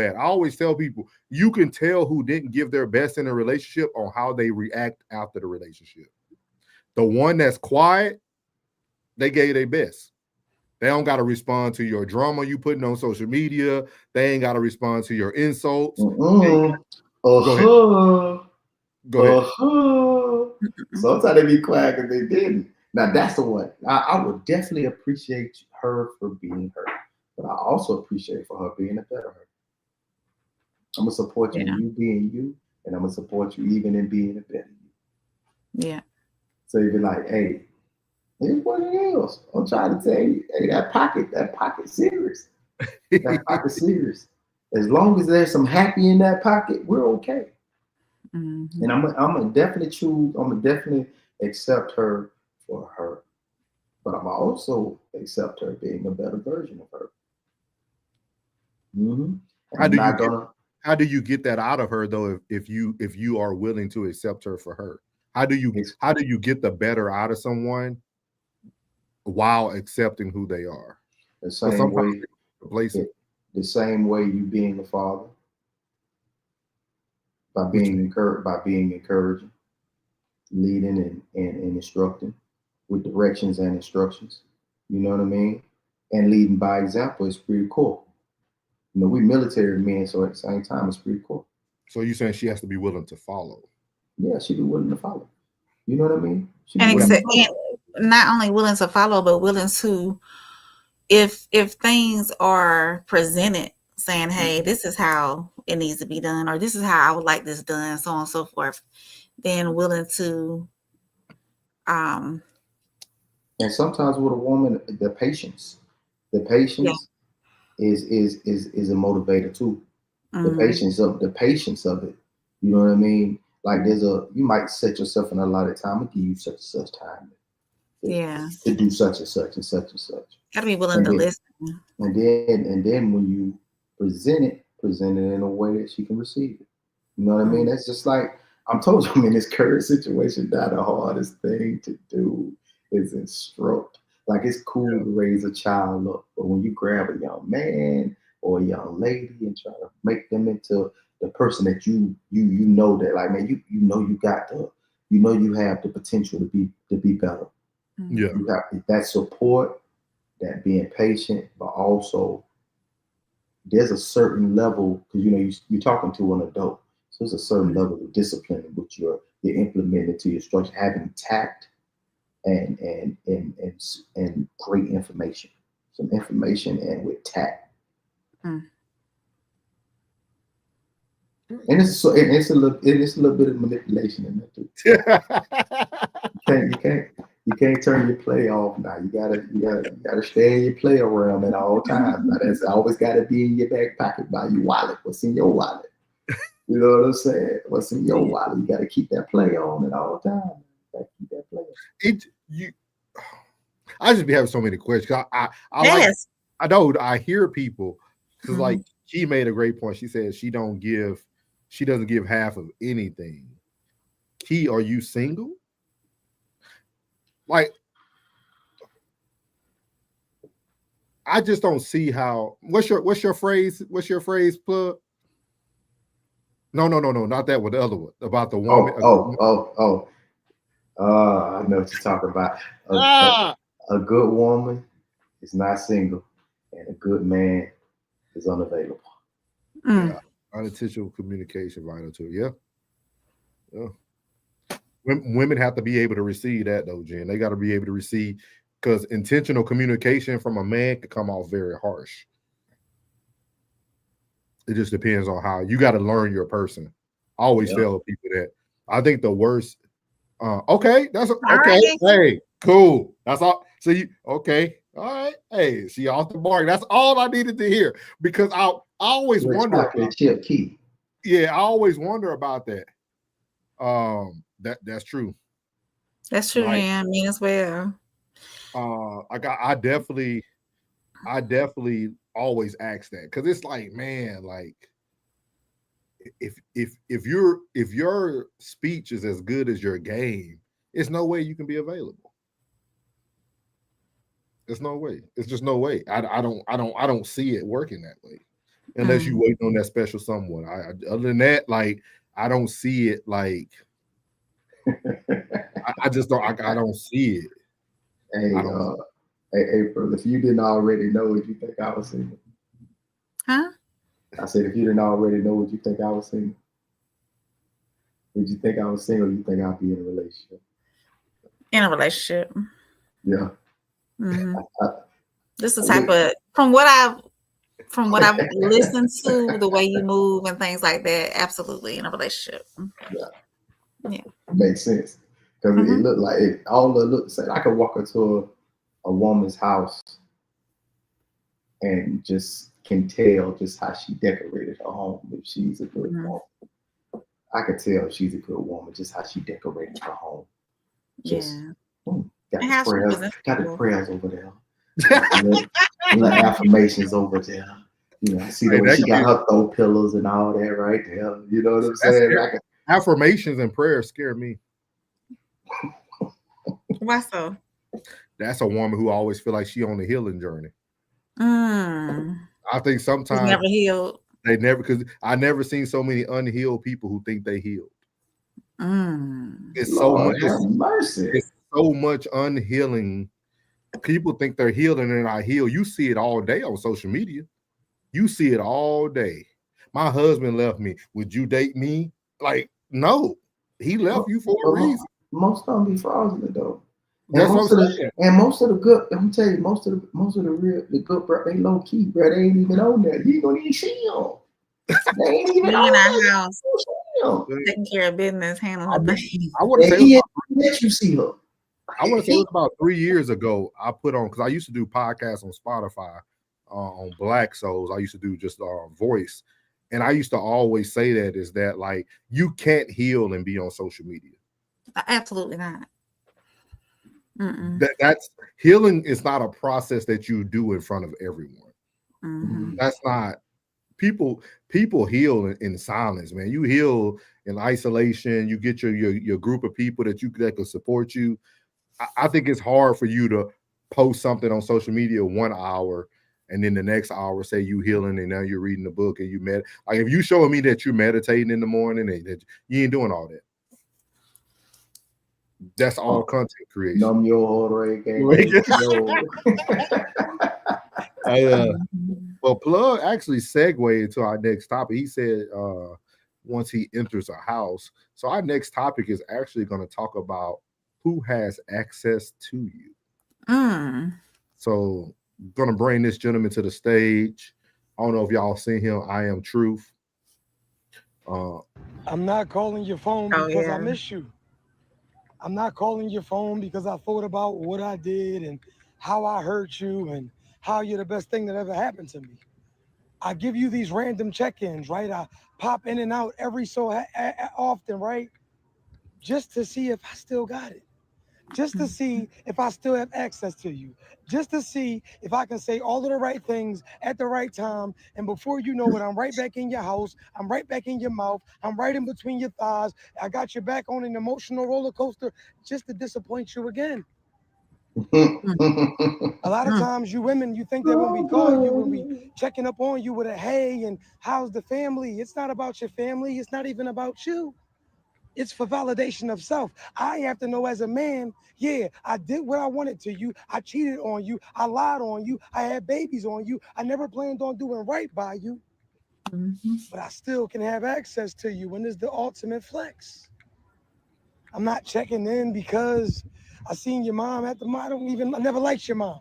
you can tell who didn't give their best in a relationship on how they react after the relationship. The one that's quiet, they gave their best. They don't got to respond to your drama you putting on social media. They ain't got to respond to your insults. Go ahead. Sometimes they be quiet because they didn't. Now that's the one. I would definitely appreciate her for being her, but I also appreciate for her being a better her. I'm gonna support you in you being you, and I'm gonna support you even in being a better you. Yeah. So you be like, hey, here's what it is. I'm trying to tell you, hey, that pocket serious. That pocket serious. As long as there's some happy in that pocket, we're okay. And I'm gonna definitely accept her for her, but I'm also accept her being a better version of her. How do you get that out of her though? If you are willing to accept her for her, how do you get the better out of someone while accepting who they are? The same way you being a father. By being encouraging, leading and instructing with directions and instructions. You know what I mean? And leading by example is pretty cool. You know, we military men, so at the same time, it's pretty cool. So you're saying she has to be willing to follow? Yeah, she be willing to follow. You know what I mean? And not only willing to follow, but willing to, if things are presented saying, hey, this is how it needs to be done, or this is how I would like this done, so on and so forth, then willing to and sometimes with a woman, the patience is a motivator too. The patience of it. You know what I mean? Like you might set yourself in a lot of time. I'll give you such and such time to do such and such and such and such. Gotta be willing to listen. And then when you present it in a way that she can receive it. You know what I mean? That's just like I'm told you, in this current situation, now the hardest thing to do is instruct. Like it's cool to raise a child up, but when you grab a young man or a young lady and try to make them into the person that you know that, like, man, you have the potential to be better. Yeah. You have that support, that being patient, but also there's a certain level, because you're talking to an adult. So there's a certain level of discipline in which you're implementing to your structure, having tact and great information. Some information and with tact. And it's a little bit of manipulation in there too. You can't turn your play off now. You gotta stay in your play around at all times. Now that's always gotta be in your back pocket by your wallet. What's in your wallet? You know what I'm saying? What's in your wallet? You gotta keep that play on at all times. You gotta keep that play on. I just be having so many questions. I hear people because like she made a great point. She said she doesn't give half of anything. Key, are you single? Like, I just don't see how. What's your phrase? Plug? No, not that one. The other one about the Oh, woman. I know what you're talking about. Ah, A good woman is not single, and a good man is unavailable. Mm. Yeah, unintentional communication vital too. Yeah, yeah. Women have to be able to receive that though, Jen. They got to be able to receive because intentional communication from a man could come off very harsh. It just depends on how you got to learn your person. I always Yeah. tell people that. I think the worst. Okay, All okay. right. Hey, cool. That's all. See, okay, all right. Hey, see off the mark. That's all I needed to hear because I always Rich wonder. chocolate chip key. Yeah, I always wonder about that. That's true. That's true, Like, yeah. Me as well. I definitely always ask that because it's like, man, like if your speech is as good as your game, it's no way you can be available. There's no way. It's just no way. I don't see it working that way unless you wait on that special someone. Other than that, like I don't see it. Like I just don't. I don't see it. Hey, I don't. hey, April, if you didn't already know, would you think I was single? Huh? I said, if you didn't already know, would you think I was single? Would you think I was single? Or you think I'd be in a relationship? In a relationship. Yeah. Mm-hmm. I, This is the type of from what I've listened to, the way you move and things like that. Absolutely, in a relationship. yeah. It makes sense because Mm-hmm. it looked like it. All it looked like I could walk into a woman's house and just can tell just how she decorated her home. If she's a good woman, I could tell she's a good woman just how she decorated her home. Just got the prayers over there. The affirmations over there. You know, I see the way she got her throw pillows and all that right there. You know what I'm saying? Affirmations and prayers scare me. Why so? That's a woman who always feel like she on the healing journey. I think sometimes never healed. They never, because I never seen so many unhealed people who think they healed. It's so much. It's so much unhealing. People think they're healed and they're not healed. You see it all day on social media. You see it all day. My husband left me. Would you date me? Like, no. He left you for a reason. Most of them be fraudulent though. That's what I'm saying. Most of the good, I'm telling you, most of the good, bro, they low key, bro. They ain't even on there. You ain't gonna even see them. They ain't even on our house, taking care of business, handling things. I want to say let you see her. I want to say it was about 3 years ago. I put on because I used to do podcasts on Spotify on Black Souls. I used to do just voice, and I used to always say that is that like you can't heal and be on social media. Absolutely not. That's healing is not a process that you do in front of everyone. That's not people heal in silence, man. You heal in isolation. You get your group of people that can support you. I think it's hard for you to post something on social media 1 hour and then the next hour say you healing and now you're reading the book and you like if you showing me that you're meditating in the morning and that you ain't doing all that. That's all content creation. Numb your heart rate. Well, Plug actually segued into our next topic. He said once he enters a house. So our next topic is actually going to talk about who has access to you. So I'm going to bring this gentleman to the stage. I don't know if y'all seen him. I Am Truth. I'm not calling your phone because I miss you. I'm not calling your phone because I thought about what I did and how I hurt you and how you're the best thing that ever happened to me. I give you these random check-ins, right? I pop in and out every so often, right? Just to see if I still got it. Just to see if I still have access to you. Just to see if I can say all of the right things at the right time. And before you know it, I'm right back in your house. I'm right back in your mouth. I'm right in between your thighs. I got your back on an emotional roller coaster just to disappoint you again. A lot of times you women, you think that when we call you, when we checking up on you with a hey and how's the family, it's not about your family. It's not even about you. It's for validation of self. I have to know as a man, yeah, I did what I wanted to you. I cheated on you. I lied on you. I had babies on you. I never planned on doing right by you. But I still can have access to you, and it's the ultimate flex. I'm not checking in because I seen your mom at the mall. I never liked your mom.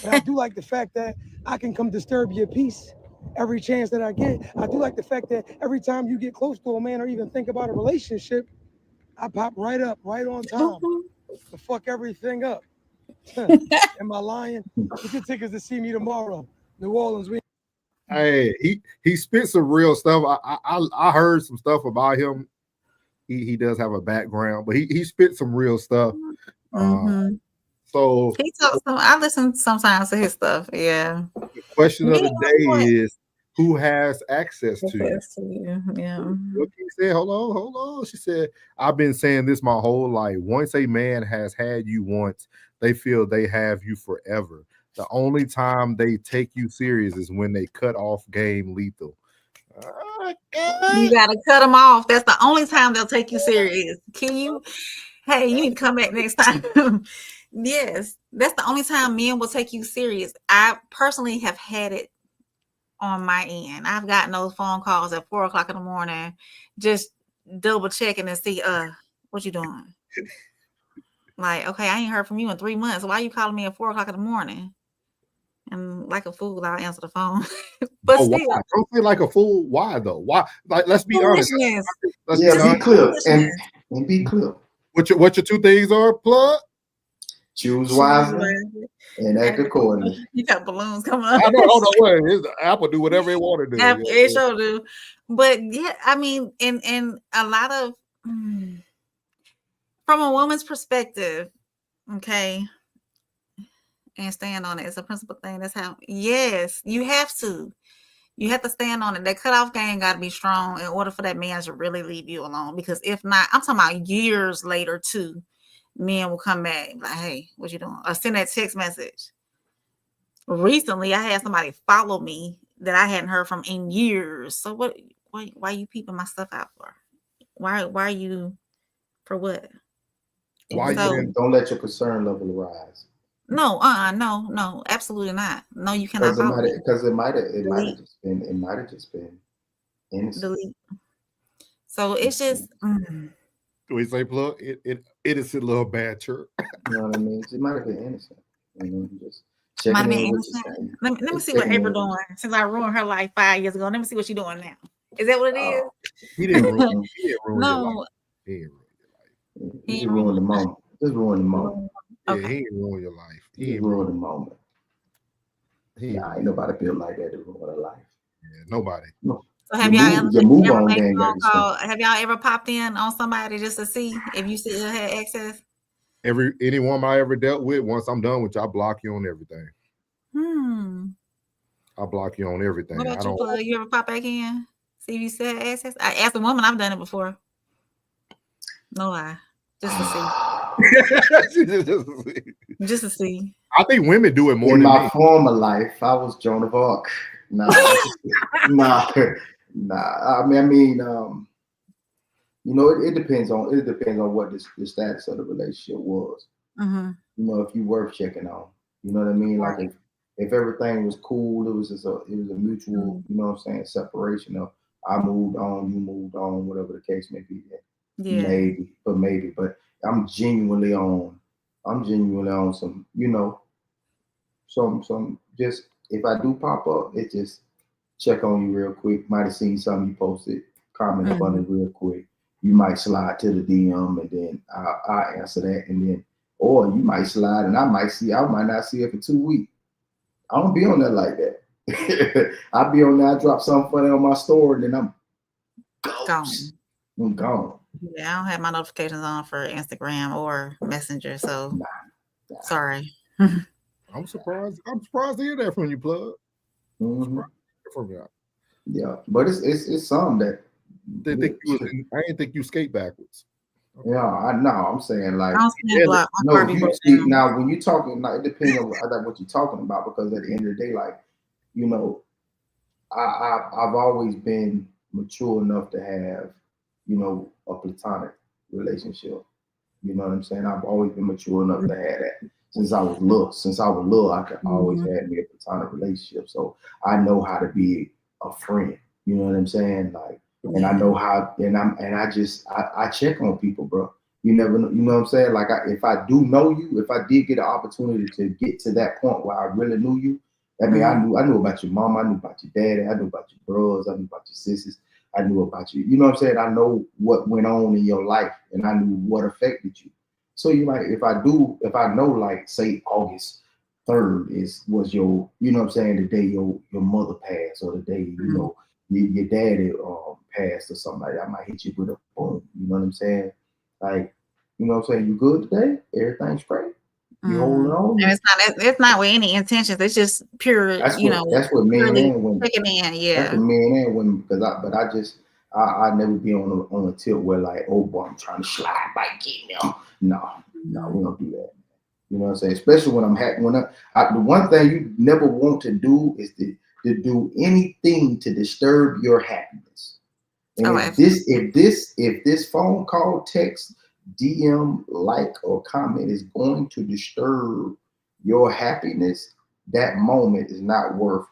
But I do like the fact that I can come disturb your peace every chance that I get. I do like the fact that every time you get close to a man or even think about a relationship, I pop right up, right on time to fuck everything up. Am I lying? Get your tickets to see me tomorrow. New Orleans. Hey, he spit some real stuff. I heard some stuff about him. He does have a background, but he spit some real stuff. So he talks. I listen sometimes to his stuff. Yeah. The question of the day is, who has access to you? Yeah. Look, he said, hold on. She said, I've been saying this my whole life. Once a man has had you once, they feel they have you forever. The only time they take you serious is when they cut off game lethal. You gotta cut them off. That's the only time they'll take you serious. Can you? Hey, you need to come back next time. Yes, that's the only time men will take you serious. I personally have had it on my end. I've gotten those phone calls at 4 o'clock in the morning, just double checking and see, what you doing? Like, okay, I ain't heard from you in 3 months. Why are you calling me at 4 o'clock in the morning? And like a fool, I'll answer the phone. But still, why? Don't feel like a fool. Why though? Why? Like, let's be honest. Let's be clear and be clear. What your 2 things are? Plug. Choose wisely and act accordingly. You got balloons coming up. I don't know what Apple do whatever it want to do. It sure do. But yeah, I mean, and a lot of from a woman's perspective, okay, and stand on it. It's a principal thing. That's how. Yes, you have to. You have to stand on it. That cutoff game got to be strong in order for that man to really leave you alone. Because if not, I'm talking about years later too. Men will come back like, hey, what you doing? Or send that text message. Recently, I had somebody follow me that I hadn't heard from in years. So why are you peeping my stuff out for? Why are you, for what? Why don't let your concern level rise? No, no, absolutely not. No, you cannot. Because it might have just been innocent. Delete. So it's just. We say plug innocent little bad chirp. You know what I mean? It might have been innocent. Just might have been innocent. Let me see what April doing since I ruined her life 5 years ago. Let me see what she's doing now. Is that what it is? He didn't ruin no. He didn't ruin the moment. Just ruined the moment. Okay. Yeah, he didn't ruin your life. He ruined the moment. Ain't nobody built like that to ruin a life. Yeah, nobody. No. So have y'all ever popped in on somebody just to see if you still had access? Any woman I ever dealt with, once I'm done with you, I block you on everything. I block you on everything. What about you ever pop back in? See if you still had access? As a woman, I've done it before. No lie. Just to see. Just to see. I think women do it more in than my me. former life. I was Joan of Arc. Nah. I mean, it depends on what the status of the relationship was. Mm-hmm. If you worth checking on. You know what I mean? Like if everything was cool, it was a mutual, you know what I'm saying, separation of I moved on, you moved on, whatever the case may be. Yeah. Maybe. But I'm genuinely on some, some just if I do pop up, it just check on you real quick. Might have seen something you posted, comment up on it real quick. You might slide to the DM and then I'll answer that, and then or you might slide and I might not see it for 2 weeks. I don't be on that like that. I be on there, I drop something funny on my story, and then I'm gone. I'm gone. Yeah, I don't have my notifications on for Instagram or Messenger, so sorry. I'm surprised to hear that from you, plug. Mm-hmm. From you. Yeah, but it's some that I didn't think you skate backwards. You know, I'm saying like, I don't spin block. My no, car be you broke see down. now when you talking, like, it depends on what you're talking about, because at the end of the day, like, you know, I've always been mature enough to have, you know, a platonic relationship. You know what I'm saying? I've always been mature enough to have that since I was little. Since I was little, I could always had me a platonic relationship. So I know how to be a friend. You know what I'm saying? Like, and I know how, and I check on people, bro. You never know, you know what I'm saying? Like, if I do know you, if I did get an opportunity to get to that point where I really knew you, I mean, I knew about your mom, I knew about your dad, I knew about your brothers, I knew about your sisters, I knew about you. You know what I'm saying? I know what went on in your life, and I knew what affected you. So you like, if I know, like, say August 3rd was your, you know what I'm saying, the day your mother passed, or the day, you know, your daddy passed or something like that, I might hit you with a boom. You know what I'm saying? Like, you know what I'm saying? You good today? Everything's great. You holding on? And it's not with any intentions. It's just pure, That's what men and women. Checking in, That's what men and women. Because I never be on a tilt where, like, oh boy, I'm trying to slide by getting them. No, we don't do that. You know what I'm saying? Especially when I'm happy. The one thing you never want to do is to do anything to disturb your happiness. And if this phone call, text, DM, like, or comment is going to disturb your happiness, that moment is not worth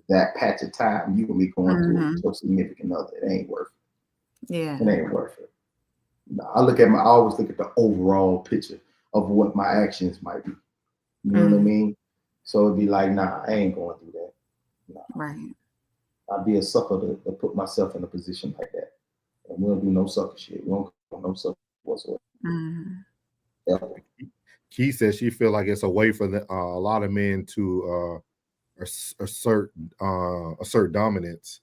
that patch of time you will be going through with your significant other. It ain't worth it. Yeah. It ain't worth it. No, I always look at the overall picture of what my actions might be. You know what I mean? So it'd be like, nah, I ain't going through that. Nah. Right. I'd be a sucker to put myself in a position like that. And we don't do no sucker shit. We don't do no sucker whatsoever. Key says she feel like it's a way for a lot of men to assert dominance.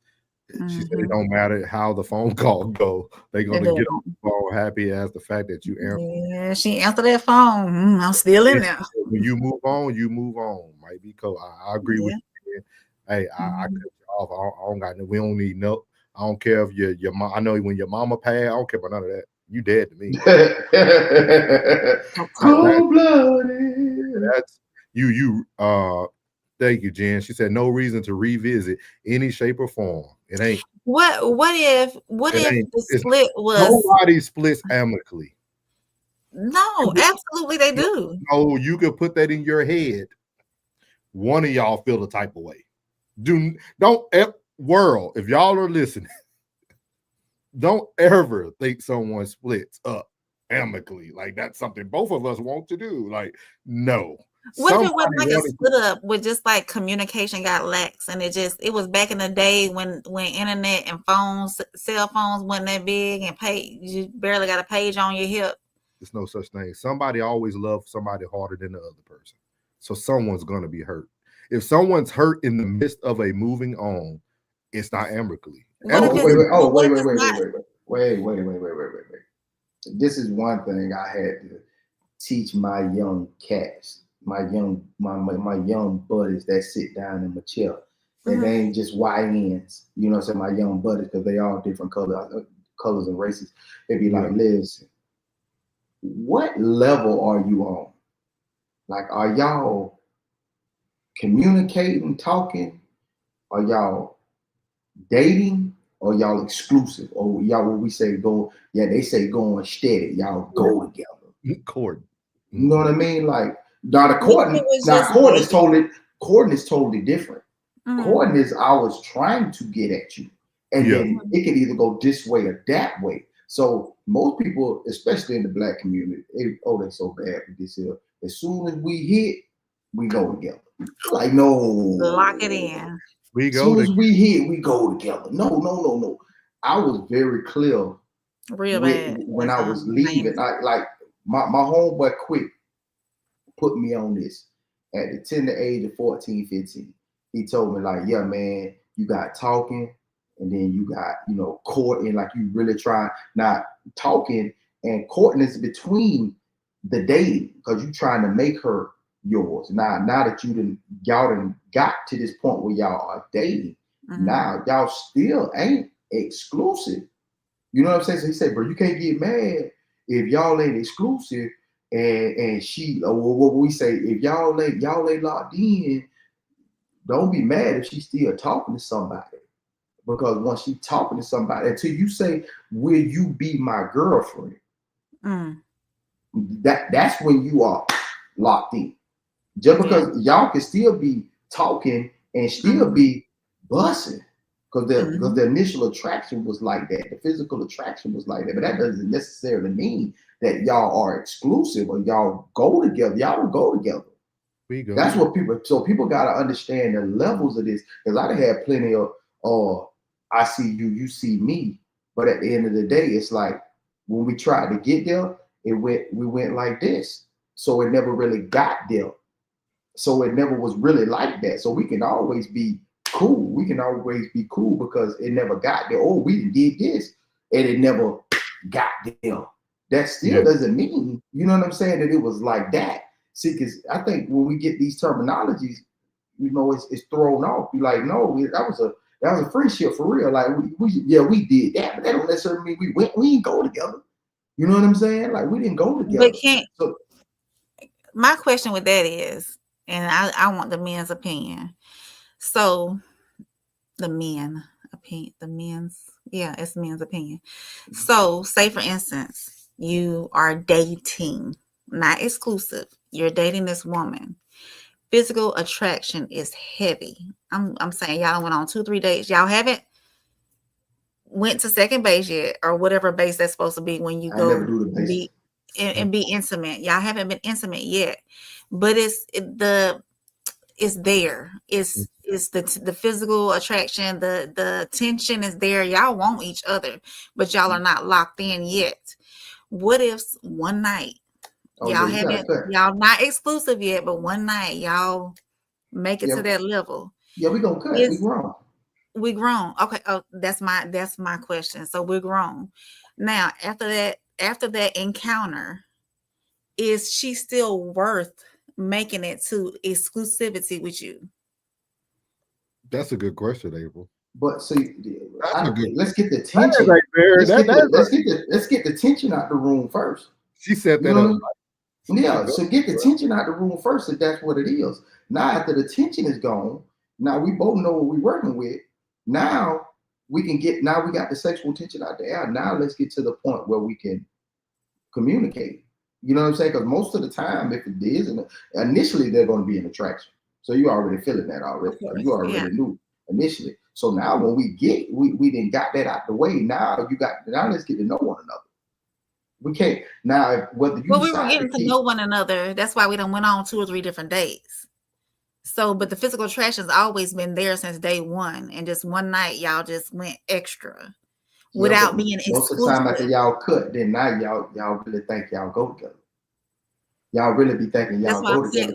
She said it don't matter how the phone call go, they're gonna get on the phone happy as the fact that you answer. Yeah, she answered that phone. I'm still in there. When you move on, you move on. Might be cool. I agree with you. Hey, I cut you off. I don't got no. We don't need no. I don't care if your mom. I know when your mama passed. I don't care about none of that. You dead to me. Cold-blooded. That's you. Thank you, Jen. She said no reason to revisit any shape or form. It ain't. What if the split was nobody splits amicably? No, absolutely they do. No, you could put that in your head. One of y'all feel the type of way. World, if y'all are listening, don't ever think someone splits up amicably. Like, that's something both of us want to do. Like, no. What if it was like a split up with just like communication got lax, and it was back in the day when internet and cell phones wasn't that big, and you barely got a page on your hip. There's no such thing. Somebody always loves somebody harder than the other person. So someone's gonna be hurt. If someone's hurt in the midst of a moving on, it's not amicably. Wait. This is one thing I had to teach my young cats, my young buddies that sit down in my chair. And they ain't just YNs, you know what I'm saying? My young buddies, because they all different colors and races. They be like, listen, what level are you on? Like, are y'all communicating, talking? Are y'all dating? Or y'all exclusive? Or y'all, what we say, they say going steady. Y'all go together. Court. You know what I mean? Like, courting is totally different. Courting is I was trying to get at you. And then it can either go this way or that way. So most people, especially in the Black community, they're so bad with this here. As soon as we hit, we go together. Like, no. Lock it in. As soon as we hit, we go together. No. I was very clear when I was leaving. My homeboy Quick put me on this at the tender age of 14, 15. He told me, like, yeah, man, you got talking, and then you got, courting, like you really try. Not talking and courting is between the dating, because you trying to make her yours. Now that y'all done got to this point where y'all are dating, now y'all still ain't exclusive. You know what I'm saying? So he said, bro, you can't get mad if y'all ain't exclusive, and she, or what we say, if y'all ain't locked in, don't be mad if she's still talking to somebody. Because once she talking to somebody, until you say, will you be my girlfriend? That's when you are locked in. Just because y'all can still be talking and still be bussing, because the initial attraction was like that, the physical attraction was like that, but that doesn't necessarily mean that y'all are exclusive or y'all go together. Y'all don't go together. That's what people got to understand the levels of this, because I had plenty of I see you, you see me, but at the end of the day, it's like when we tried to get there, we went like this, so it never really got there. So it never was really like that. So we can always be cool. We can always be cool because it never got there. Oh, we did this and it never got there. That still doesn't mean, you know what I'm saying, that it was like that. See, because I think when we get these terminologies, you know, it's thrown off. You're like, no, that was a friendship for real. Like we did that, but that don't necessarily mean we didn't go together. You know what I'm saying? Like we didn't go together. But my question with that is, and I want the men's opinion. So it's men's opinion. So say for instance, you are dating, not exclusive. You're dating this woman. Physical attraction is heavy. I'm saying y'all went on 2-3 dates. Y'all haven't went to second base yet, or whatever base that's supposed to be when you go be and be intimate. Y'all haven't been intimate yet, but it's there. It's the physical attraction, the tension is there. Y'all want each other, but y'all are not locked in yet. What if one night y'all not exclusive yet, but one night y'all make it to that level? Yeah, we gonna cut. We grown. Okay. Oh, that's my question. So we're grown. Now, after that encounter, is she still worth making it to exclusivity with you? That's a good question, April. But see, let's get the tension. Let's get the tension out the room first. She said that. Yeah, so get the tension out the room first, if that's what it is. Now, after the tension is gone, now we both know what we're working with. Now we got the sexual tension out there. Now let's get to the point where we can communicate. You know what I'm saying? Because most of the time, if it is, initially they're going to be an attraction. So you're already feeling that already. You already knew initially. So now when we didn't got that out the way. Now let's get to know one another. We can't now whether you. Well, we were getting to know one another. That's why we done went on 2 or 3 different dates. So, but the physical attraction's always been there since day one, and just one night y'all just went extra without being exclusive. Most of the time after y'all cut, then now y'all really think y'all go together. Y'all really be thinking y'all go together.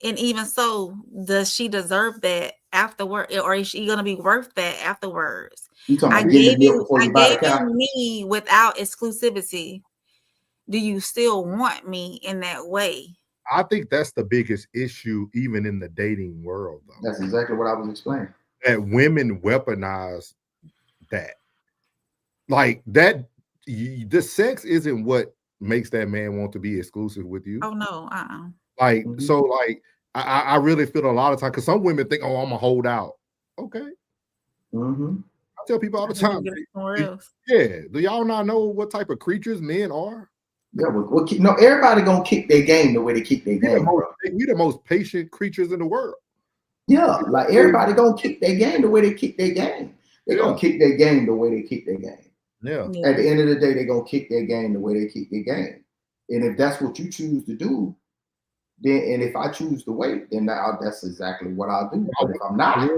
Even so, does she deserve that afterward, or is she gonna be worth that afterwards? I gave you me without exclusivity. Do you still want me in that way? I think that's the biggest issue, even in the dating world, though. That's exactly what I was explaining. That women weaponize that. Like that, the sex isn't what makes that man want to be exclusive with you. Oh no, Like, so like I really feel a lot of time, because some women think, oh, I'm gonna hold out. Okay. I tell people all the time. Do y'all not know what type of creatures men are? Yeah, no, everybody gonna kick their game the way they kick their game. We the most patient creatures in the world. Yeah, like everybody gonna kick their game the way they kick their game. They're gonna kick their game the way they kick their game. Yeah. At the end of the day, they're gonna kick their game the way they kick their game. And if that's what you choose to do, then, and if I choose to wait, then that's exactly what I'll do. But if I'm not,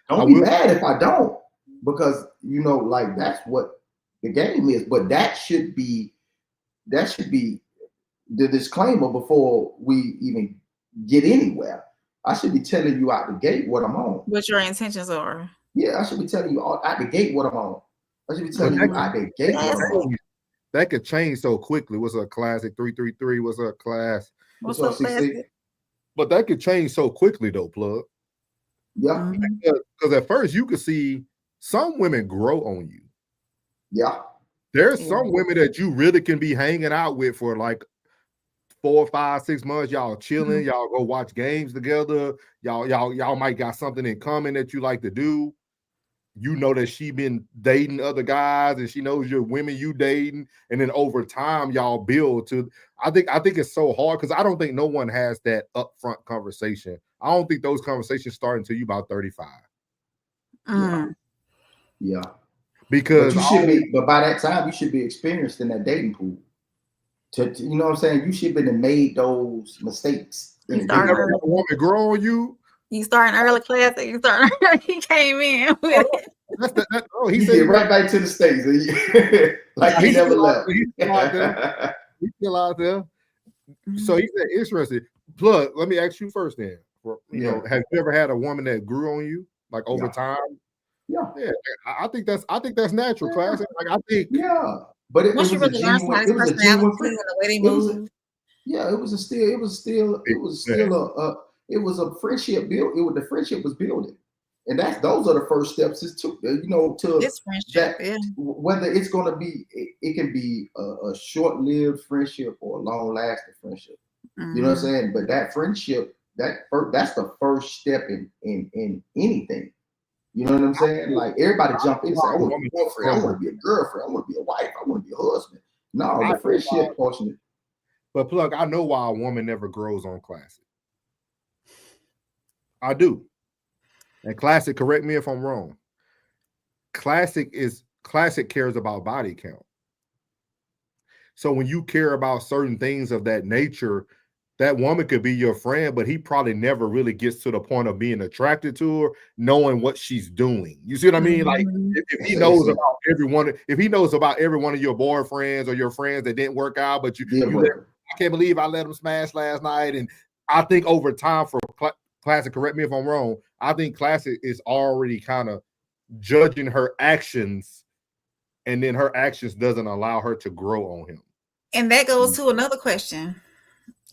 don't be mad if I don't, because you know, like that's what the game is. But that should be the disclaimer before we even get anywhere. I should be telling you out the gate what I'm on. What your intentions are. Yeah, I should be telling you out the gate what I'm on. I should be telling you out the gate what I'm on. That could change so quickly. What's a classic 333? What's a class? What's up, classic? But that could change so quickly, though, Plug. Yeah. Because at first you could see some women grow on you. Yeah. There's some women that you really can be hanging out with for like 4, 5, 6 months. Y'all chilling. Mm-hmm. Y'all go watch games together. Y'all might got something in common that you like to do. You know that she been dating other guys, and she knows your women you dating, and then over time y'all build to. I think it's so hard because I don't think no one has that upfront conversation. I don't think those conversations start until you about 35. Yeah. Because but you should be, but by that time you should be experienced in that dating pool. To you know what I'm saying? You should have been made those mistakes. You never let a woman grow on you. You start in early class, and you start. He came in. He get right back to the States, like he never left. He's still out there. So he said, interesting. Plug. Let me ask you first, then. You know, have you ever had a woman that grew on you, like over time? Yeah. I think that's natural, classic. Like I think. Yeah. But it was a genuine. It was a genuine friend. It was a friendship build. The friendship was building, and those are the first steps. Is to it's friendship. Whether it's going to be, it can be a short-lived friendship or a long-lasting friendship. You know what I'm saying? But that friendship, that's the first step in anything. You know what I'm saying? Like everybody jump in and say, I want to be a boyfriend, I want to be a girlfriend, I want to be a wife, I want to be a husband. No, the friendship portion. But Plug, I know why a woman never grows on Classic. I do. And Classic, correct me if I'm wrong. Classic cares about body count. So when you care about certain things of that nature, that woman could be your friend, but he probably never really gets to the point of being attracted to her, knowing what she's doing. You see what I mean? Like if he knows about every one of your boyfriends or your friends that didn't work out, but I can't believe I let him smash last night. And I think over time for Classic, correct me if I'm wrong, I think Classic is already kind of judging her actions, and then her actions doesn't allow her to grow on him. And that goes to another question.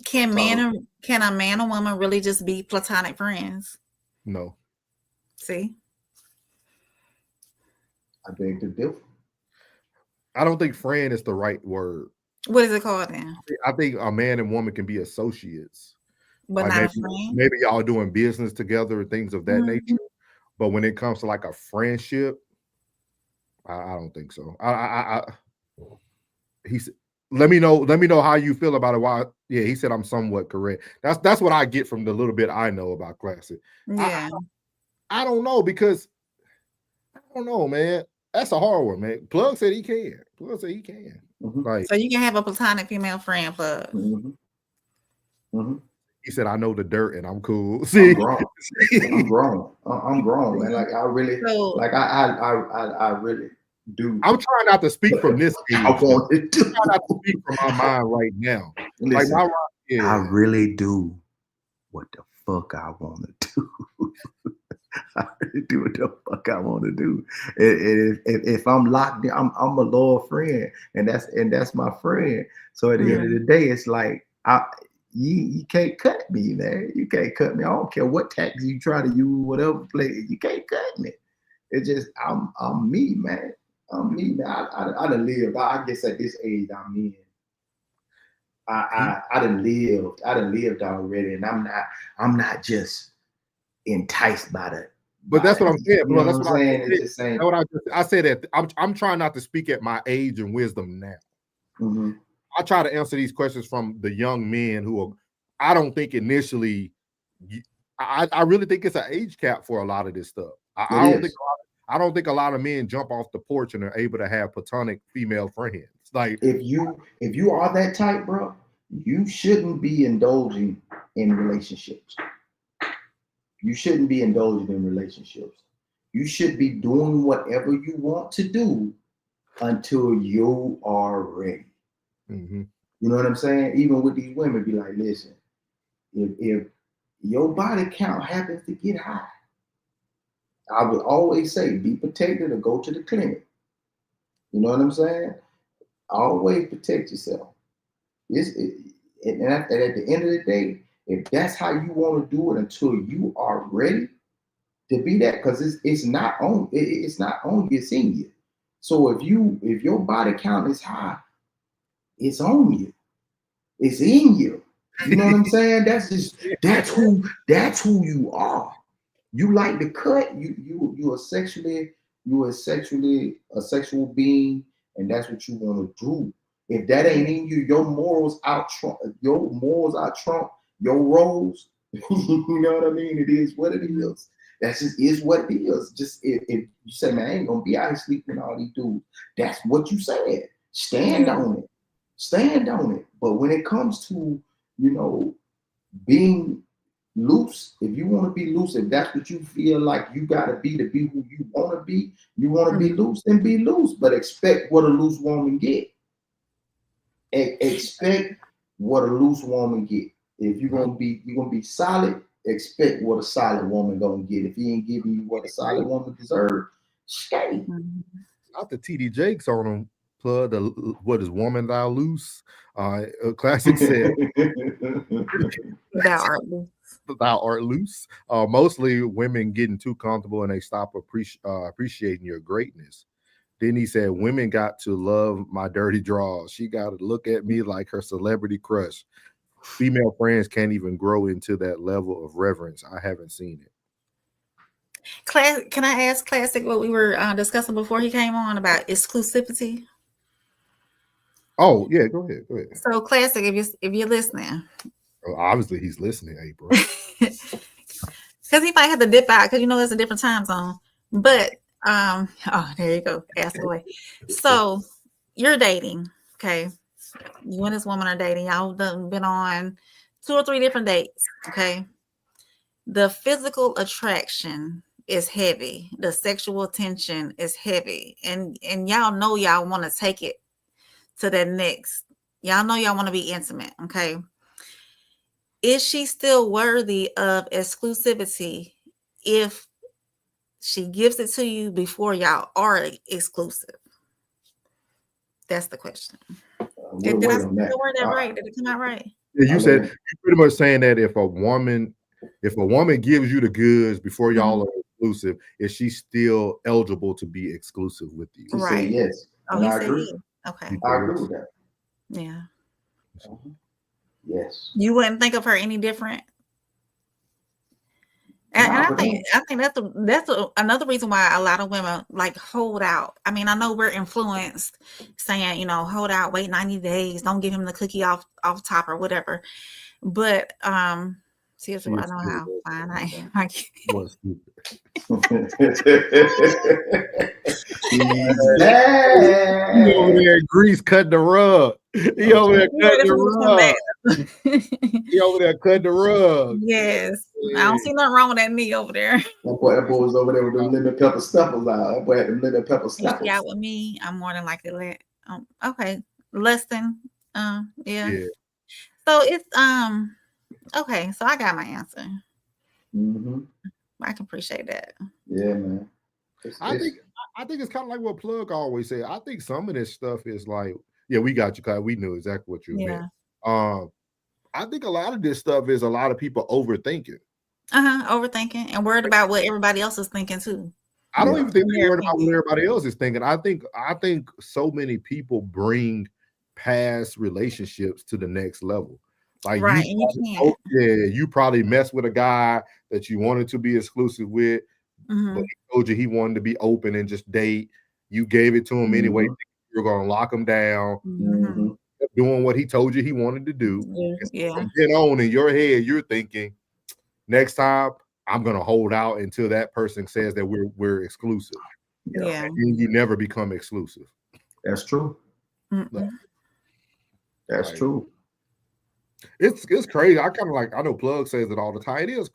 Can a man and woman really just be platonic friends? No. See? I beg to differ. I don't think friend is the right word. What is it called then? I think a man and woman can be associates. But like not a friend? Maybe y'all doing business together, things of that nature. But when it comes to like a friendship, I don't think so. Let me know how you feel about it. Why? Yeah, he said I'm somewhat correct. That's what I get from the little bit I know about Classic. Yeah. I don't know, because I don't know, man. That's a hard one, man. Plug said he can. Plug said he can. Like, so you can have a platonic female friend, Plug. He said, I know the dirt and I'm cool. See, I'm grown. I'm grown, man. Like I really, I really do. I'm trying not to speak from this age. I want to do. I'm trying not to speak from my mind right now. Listen, like I really do what the fuck I want to do. I really do what the fuck I want to do. If I'm locked in, I'm a loyal friend, and that's my friend. So at the end of the day, it's like you can't cut me, man. You can't cut me. I don't care what tactics you try to use, whatever play. You can't cut me. It's just I'm me, man. I'm me, man. I done lived. I guess at this age I'm in. I done lived. I done lived already, and I'm not just enticed by the. But that's what I'm saying. You know what I'm saying? It's just saying. I said that I'm trying not to speak at my age and wisdom now. I try to answer these questions from the young men who are. I don't think initially. I really think it's an age cap for a lot of this stuff. I don't think a lot of men jump off the porch and are able to have platonic female friends. Like if you are that type, bro, you shouldn't be indulging in relationships. You shouldn't be indulging in relationships. You should be doing whatever you want to do until you are ready. You know what I'm saying? Even with these women, be like, listen, if your body count happens to get high, I would always say, be protected or go to the clinic. You know what I'm saying? Always protect yourself. And at the end of the day, if that's how you want to do it until you are ready to be that, because it's not on you, it's in you. So if your body count is high, it's on you. It's in you. You know what I'm saying? That's who you are. You like to cut. You a sexual being, and that's what you want to do. If that ain't in you, your morals out trump your roles. You know what I mean? It is what it is. That's just is what it is. Just if you say, man, I ain't gonna be out here sleeping with all these dudes, that's what you said. Stand on it. Stand on it. But when it comes to, being loose, if you want to be loose, if that's what you feel like you gotta be to be who you want to be, you want to be loose, then be loose. But expect what a loose woman get. Expect what a loose woman get. If you're gonna be solid, expect what a solid woman gonna get. If he ain't giving you what a solid woman deserves, stay. Not the TD Jakes on them. Plug what is woman thou loose? Classic said thou art loose. Mostly women getting too comfortable and they stop appreciating your greatness. Then he said, women got to love my dirty draws. She got to look at me like her celebrity crush. Female friends can't even grow into that level of reverence. I haven't seen it. Can I ask Classic what we were discussing before he came on about exclusivity? Oh yeah, go ahead. So Classic, if you're listening, obviously he's listening, April, because he might have to dip out because it's a different time zone. But there you go, ask away. So you're dating, okay? You and this woman are dating. Y'all done been on 2 or 3 different dates, okay? The physical attraction is heavy. The sexual tension is heavy, and y'all know y'all want to take it to that next. Y'all know y'all want to be intimate, okay? Is she still worthy of exclusivity if she gives it to you before y'all are exclusive? That's the question. Did I word that right? Did it come out right? Yeah, you said you're pretty much saying that if a woman gives you the goods before y'all are exclusive, is she still eligible to be exclusive with you? He said yes. Oh, he said yes. Okay. I agree with that. Yeah. Yes. You wouldn't think of her any different. And I think that's another reason why a lot of women like hold out. I mean, I know we're influenced saying, hold out, wait 90 days, don't give him the cookie off top or whatever. But seriously, I know how fine I am. He's over there in Greece cutting the rug. He over there cutting the rug. He over there cutting the rug. Yes. I don't see nothing wrong with that knee over there. That boy was over there with the lemon pepper stuffers out. That boy had the lemon pepper stuffers. If you out with me, I'm more than likely to okay. Less than yeah. So it's okay, so I got my answer. I can appreciate that. Yeah, man. I think it's kind of like what Plug always said. I think some of this stuff is like, yeah, we got you, Kyle. We knew exactly what you meant. I think a lot of this stuff is a lot of people overthinking. Overthinking and worried about what everybody else is thinking too. I don't even think they're worried about what everybody else is thinking. I think so many people bring past relationships to the next level. Like you probably messed with a guy that you wanted to be exclusive with, but he told you he wanted to be open and just date. You gave it to him anyway. You're gonna lock him down, doing what he told you he wanted to do. From then on in your head, you're thinking, next time I'm gonna hold out until that person says that we're exclusive. And you never become exclusive. That's true. That's true. It's crazy. I kind of like, I know Plug says it all the time. It's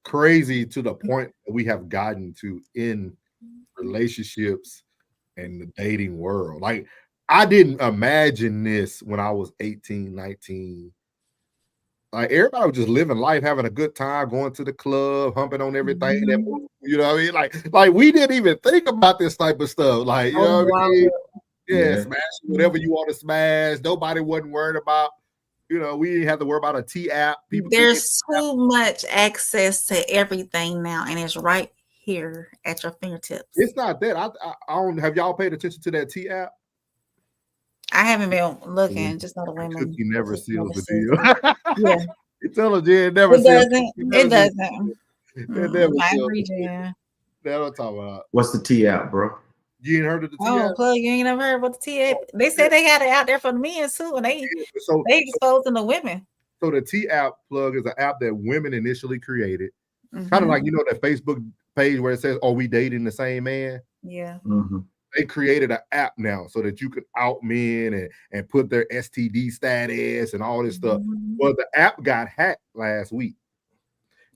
crazy to the point that we have gotten to in relationships and the dating world. Like, I didn't imagine this when I was 18, 19. Like, everybody was just living life, having a good time, going to the club, humping on everything. You know what I mean? Like we didn't even think about this type of stuff. Like, you know what I mean? Smash whatever you want to smash. Nobody wasn't worried about. We didn't have to worry about a T app. There's too much access to everything now, and it's right here at your fingertips. It's not that. I don't have y'all paid attention to that T app. I haven't been looking, just know the women. Cookie never seals the seals deal. Yeah. You tell her Jen never It seals. doesn't. It doesn't. It never I seals. agree, Jen. That's what I'm talking about. What's the T out, bro? You ain't heard of the T Oh, app? plug, you ain't never heard about the T app? They said they had it out there for the men too, and they exposing the women. So the T app plug is an app that women initially created. Mm-hmm. Kind of like, you know, that Facebook page where it says, "Are we dating the same man?" Yeah. Mm-hmm. They created an app now so that you can out men and put their STD status and all this stuff. Well, the app got hacked last week.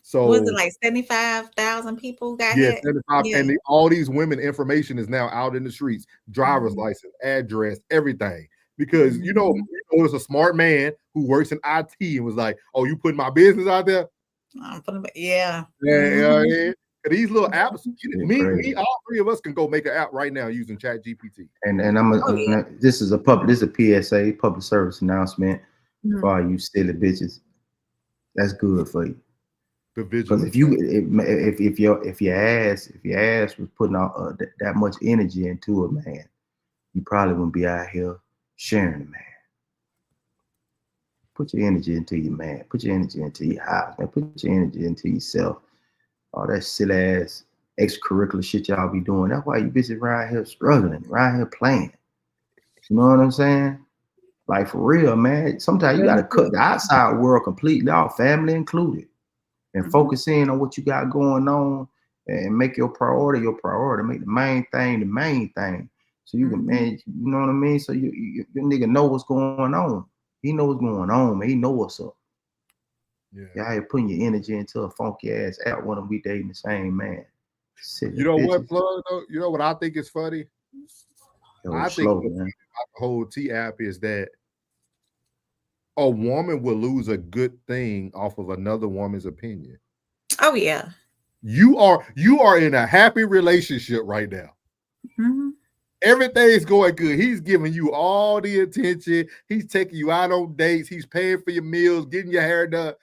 So was it like 75,000 people got hacked? 75, and all these women information is now out in the streets, driver's license, address, everything. Because you know, it's a smart man who works in IT and was like, "Oh, you putting my business out there?" I'm putting, yeah. These little apps, me, all three of us can go make an app right now using Chat GPT. And this is a PSA, public service announcement for all you silly bitches. That's good for you. Because if your ass was putting out that much energy into a man, you probably wouldn't be out here sharing a man. Put your energy into your man. Put your energy into your house, man. Put your energy into yourself. All that silly ass extracurricular shit y'all be doing. That's why you bitches around here struggling, around here playing. You know what I'm saying? Like for real, man. Sometimes you gotta cut the outside world completely off, family included, and focus in on what you got going on and make your priority your priority. Make the main thing the main thing. So you can, man, you know what I mean? So your nigga know what's going on. He know what's going on, man. He know what's up. Y'all here putting your energy into a funky ass app when we dating the same man. You know what, plug though? You know what I think is funny? I think the whole T app is that a woman will lose a good thing off of another woman's opinion. Oh yeah. You are in a happy relationship right now. Everything's going good. He's giving you all the attention. He's taking you out on dates. He's paying for your meals, getting your hair done.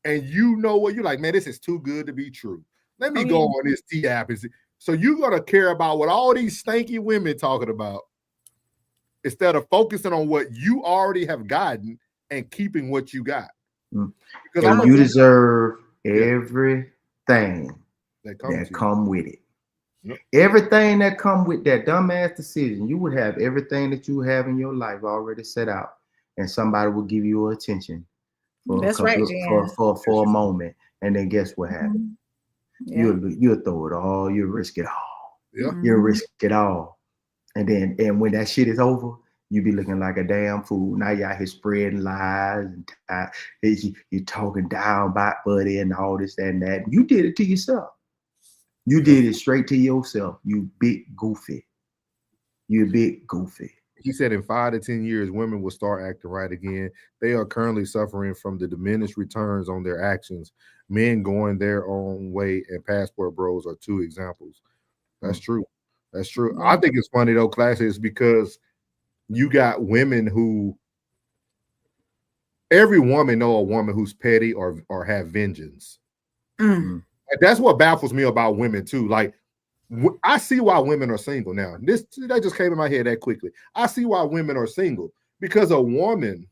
And you know what? You're like, man, this is too good to be true. Let me go on this T app. So you're going to care about what all these stanky women talking about instead of focusing on what you already have gotten and keeping what you got. Because you deserve everything that come with it. Everything that come with that dumbass decision, you would have everything that you have in your life already set out, and somebody will give you attention for a moment, and then guess what happens? You'll throw it all, you'll risk it all. You'll risk it all, and when that shit is over, you be looking like a damn fool. Now y'all here spreading lies and you're talking down about buddy and all this and that. You did it to yourself. You did it straight to yourself, you big goofy. You big goofy. He said in 5 to 10 years, women will start acting right again. They are currently suffering from the diminished returns on their actions. Men going their own way and passport bros are 2 examples. That's true. That's true. I think it's funny though, Classics, because you got women who, every woman know a woman who's petty or have vengeance. That's what baffles me about women too. Like, I see why women are single now. That just came in my head that quickly. I see why women are single, because a woman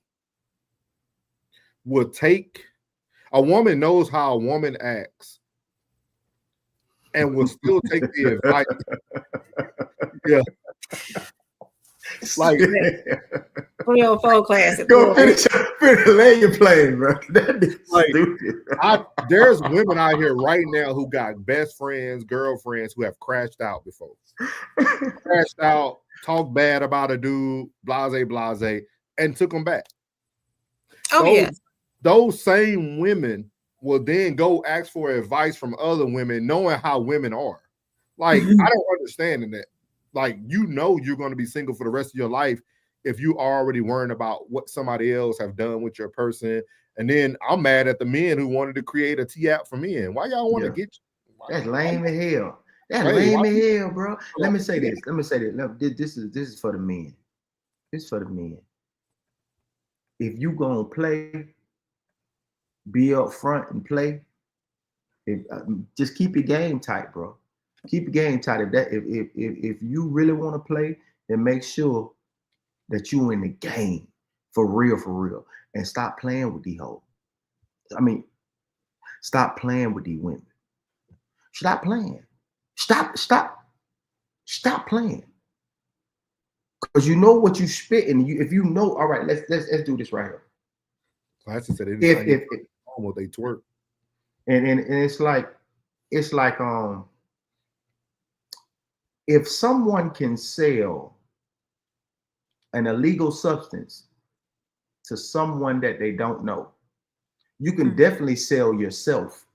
knows how a woman acts and will still take the advice. Yeah. Like real folk classic. Go finish lay your plane, bro. That is stupid. There's women out here right now who got best friends, girlfriends who have crashed out before. Crashed out, talked bad about a dude, blase, and took them back. Those same women will then go ask for advice from other women, knowing how women are. Like, I don't understand that. Like, you know you're going to be single for the rest of your life if you already worrying about what somebody else have done with your person. And then I'm mad at the men who wanted to create a T app for men. Why y'all want to get you? That's lame as hell. That's lame as hell, bro. Let me say this. This is for the men. This is for the men. If you gonna play, be up front and play. Just keep your game tight, bro. Keep your game tight. If you really want to play, then make sure that you in the game for real, and stop playing with these hoes. I mean, stop playing with these women. Stop playing. Stop playing. Because you know what you spit, and if you know, all right, let's do this right here. Classy said If almost they twerk. And it's like if someone can sell an illegal substance to someone that they don't know, you can definitely sell yourself.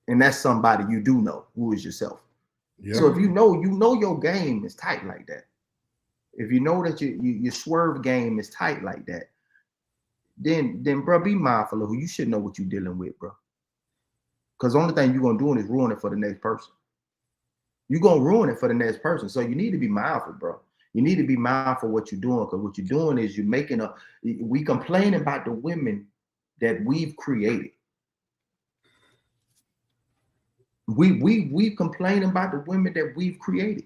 And that's somebody you do know, who is yourself. Yeah. So if you know your game is tight like that. If you know that your swerve game is tight like that, then bro, be mindful of who you should know what you're dealing with, bro. Because the only thing you're gonna do is ruin it for the next person. You're gonna ruin it for the next person. So you need to be mindful, bro. You need to be mindful of what you're doing, because what you're doing is we complain about the women that we've created. We complain about the women that we've created.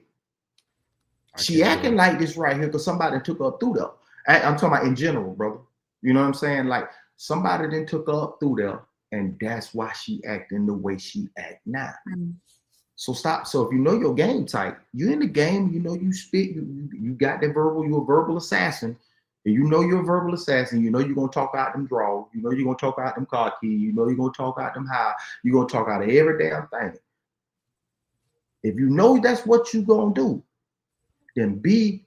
She acting like this right here because somebody took her through there. I'm talking about in general, brother. You know what I'm saying? Like somebody then took her up through there, and that's why she acting the way she act now. So stop. So if you know your game tight, you're in the game, you know you spit, you got that verbal, you're a verbal assassin, and you know you're a verbal assassin, you know you're gonna talk out them draws, you know you're gonna talk out them car keys, you know you're gonna talk out them high, you're gonna talk out of every damn thing. If you know that's what you're gonna do, then be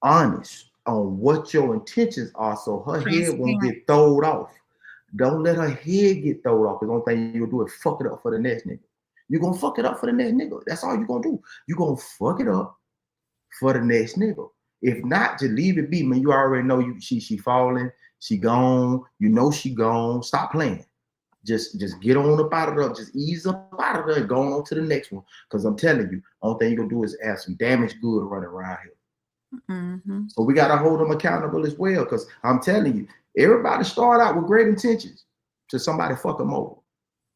honest on what your intentions are, so her head won't get thrown off. Don't let her head get thrown off. The only thing you'll do is fuck it up for the next nigga. You're gonna fuck it up for the next nigga. That's all you're gonna do. You're gonna fuck it up for the next nigga. If not, just leave it be, man. You already know she falling, she gone, you know she gone. Stop playing. Just get on up out of there. Just ease up out of there and go on to the next one. Because I'm telling you, only thing you're gonna do is have some damaged good running around here. So we gotta hold them accountable as well. Because I'm telling you, everybody start out with great intentions to somebody fuck them over.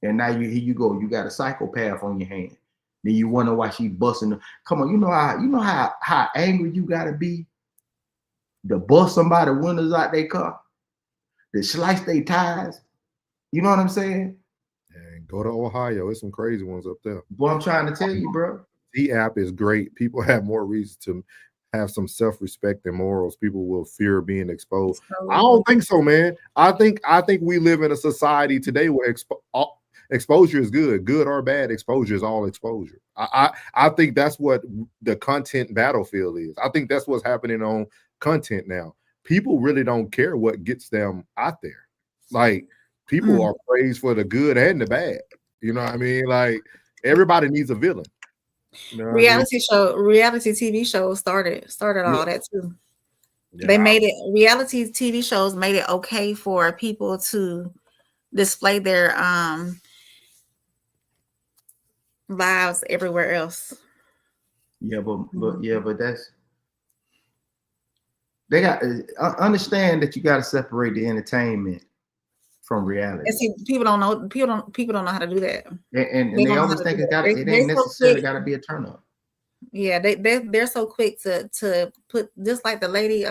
And now here you go. You got a psychopath on your hand. Then you wonder why she busting them. Come on, you know how angry you gotta be to bust somebody windows out their car, to slice their tires. You know what I'm saying? And go to Ohio. There's some crazy ones up there. What I'm trying to tell you, bro. The app is great. People have more reason to have some self-respect and morals. People will fear being exposed. I don't think so, man. I think we live in a society today where exposure is good or bad. Exposure is all exposure. I think that's what the content battlefield is. I think that's what's happening on content now. People really don't care what gets them out there. Like people are praised for the good and the bad. You know what I mean? Like everybody needs a villain. You know reality TV shows started all that too. Yeah. They made it, reality TV shows made it okay for people to display their lives everywhere else. Yeah, but that's, they got understand that you got to separate the entertainment from reality. And see, people don't know how to do that. And they always think it ain't necessarily got to be a turn up. Yeah, they're so quick to put, just like the lady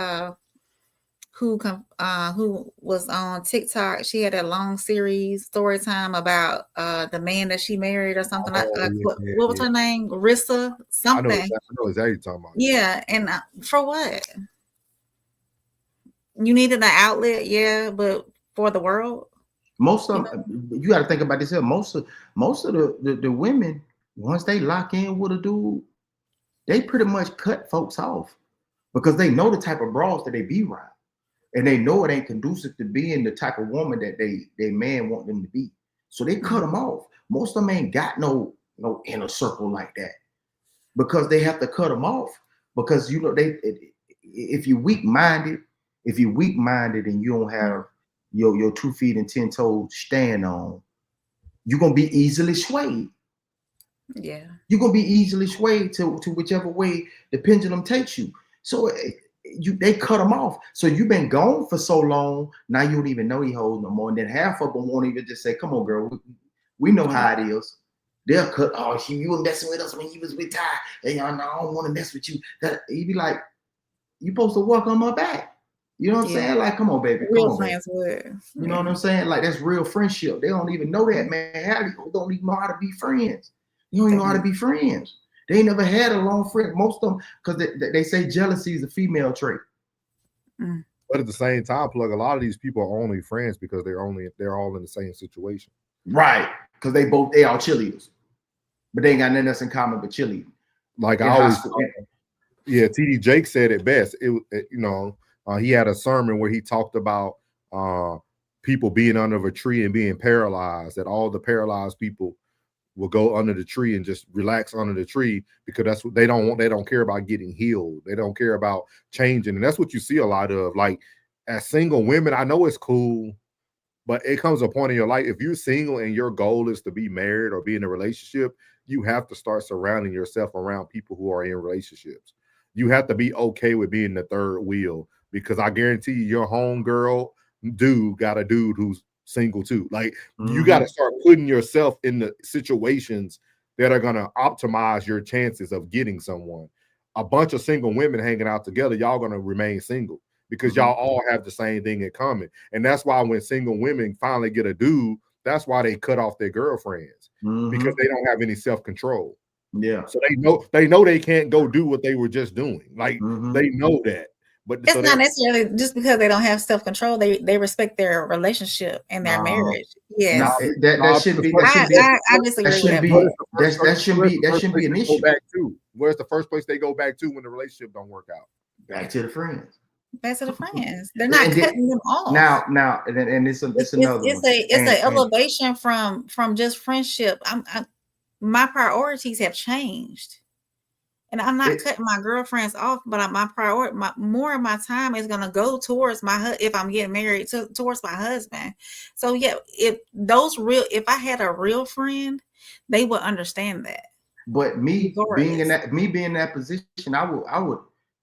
who was on TikTok. She had a long series story time about the man that she married or something. What was her name? Rissa something. I know exactly what you're talking about. Yeah, and for what? You needed an outlet, yeah, but for the world. Most of them, you got to think about this here. Most of the women, once they lock in with a dude, they pretty much cut folks off because they know the type of bras that they be around, and they know it ain't conducive to being the type of woman that they man want them to be. So they cut them off. Most of them ain't got no inner circle like that because they have to cut them off because if you're weak minded and you don't have your 2 feet and 10 toes stand on, you're gonna be easily swayed. Yeah, you're gonna be easily swayed to whichever way the pendulum takes you. So they cut them off. So you've been gone for so long, now you don't even know he holds no more. And then half of them won't even just say, "Come on, girl, we know how it is." They'll cut. Oh, you were messing with us when you was with Ty. And y'all, no, I don't want to mess with you. He'd be like, you supposed to walk on my back. You know what I'm saying? Like, come on, baby. Real friends would. You know what I'm saying? Like, that's real friendship. They don't even know that, man. How you don't even know how to be friends. You don't even know how to be friends. They never had a long friend. Most of them, because they say jealousy is a female trait. But at the same time, Plug, a lot of these people are only friends because they're all in the same situation. Right. Because they all cheerleaders. But they ain't got nothing else in common but cheerleading. Like I always TD Jake said it best. He had a sermon where he talked about people being under a tree and being paralyzed, that all the paralyzed people will go under the tree and just relax under the tree because that's what they don't want. They don't care about getting healed. They don't care about changing. And that's what you see a lot of. Like, as single women, I know it's cool, but it comes a point in your life, if you're single and your goal is to be married or be in a relationship, you have to start surrounding yourself around people who are in relationships. You have to be okay with being the third wheel, because I guarantee you, your homegirl dude got a dude who's single too. Like, you got to start putting yourself in the situations that are going to optimize your chances of getting someone. A bunch of single women hanging out together, y'all going to remain single because y'all all have the same thing in common. And that's why when single women finally get a dude, that's why they cut off their girlfriends, because they don't have any self-control. Yeah. So they know they can't go do what they were just doing. Like, they know that. But it's not necessarily just because they don't have self-control. They respect their relationship and their marriage. Yes. No, that shouldn't be. I disagree with that. That shouldn't be an issue. Where's the first place they go back to when the relationship don't work out? Back to the friends. Back to the friends. They're not cutting them off. Now, and it's another. It's an elevation from just friendship. My priorities have changed. And I'm not cutting my girlfriends off, but my priority, more of my time is gonna go towards if I'm getting married, towards my husband. So yeah, if I had a real friend, they would understand that. But being in that position, I would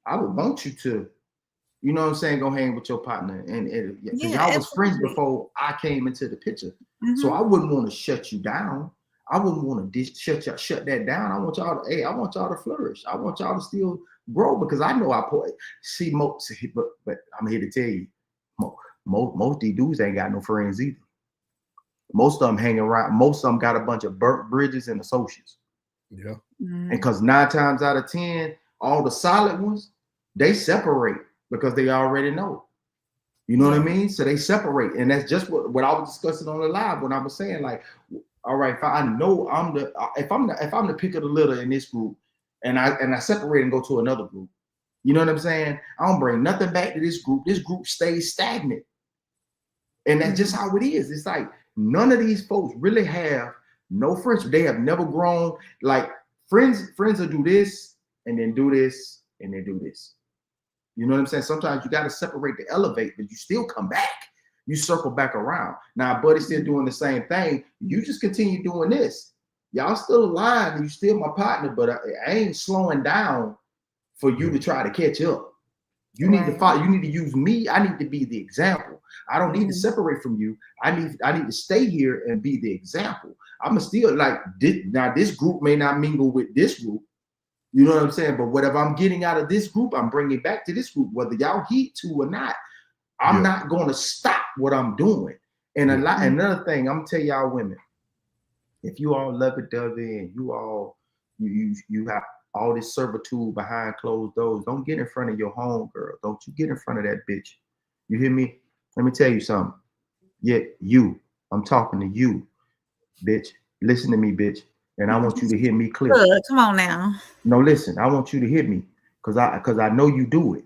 want you to, you know what I'm saying, go hang with your partner, and because y'all was friends before I came into the picture, so I wouldn't want to shut you down. I wouldn't want to shut that down. I want y'all to flourish. I want y'all to still grow, because I know but I'm here to tell you, most of these dudes ain't got no friends either. Most of them hang around. Most of them got a bunch of burnt bridges and associates. Yeah. And because 9 times out of 10, all the solid ones, they separate because they already know. You know what I mean? So they separate. And that's just what I was discussing on the live when I was saying, like, all right, if I know if I'm the pick of the litter in this group, and I separate and go to another group, you know what I'm saying? I don't bring nothing back to this group. This group stays stagnant. And that's just how it is. It's like none of these folks really have no friendship. They have never grown. Like, friends will do this and then do this and then do this. You know what I'm saying? Sometimes you got to separate to elevate, but you still come back. You circle back around. Now, buddy's still doing the same thing. You just continue doing this. Y'all still alive, and you still my partner, but I ain't slowing down for you to try to catch up. You need to follow. You need to use me. I need to be the example. I don't need to separate from you. I need to stay here and be the example. I'm still like this. Now, this group may not mingle with this group. You know what I'm saying? But whatever I'm getting out of this group, I'm bringing back to this group, whether y'all heed to or not. I'm not going to stop what I'm doing. And another thing, I'm gonna tell y'all women, if you all lovey-dovey and you have all this servitude behind closed doors, don't get in front of your home girl. Don't you get in front of that bitch. You hear me? Let me tell you something. Yeah, I'm talking to you, bitch. Listen to me, bitch. And I want you to hear me clear. Good. Come on now. No, listen, I want you to hear me, because I know you do it.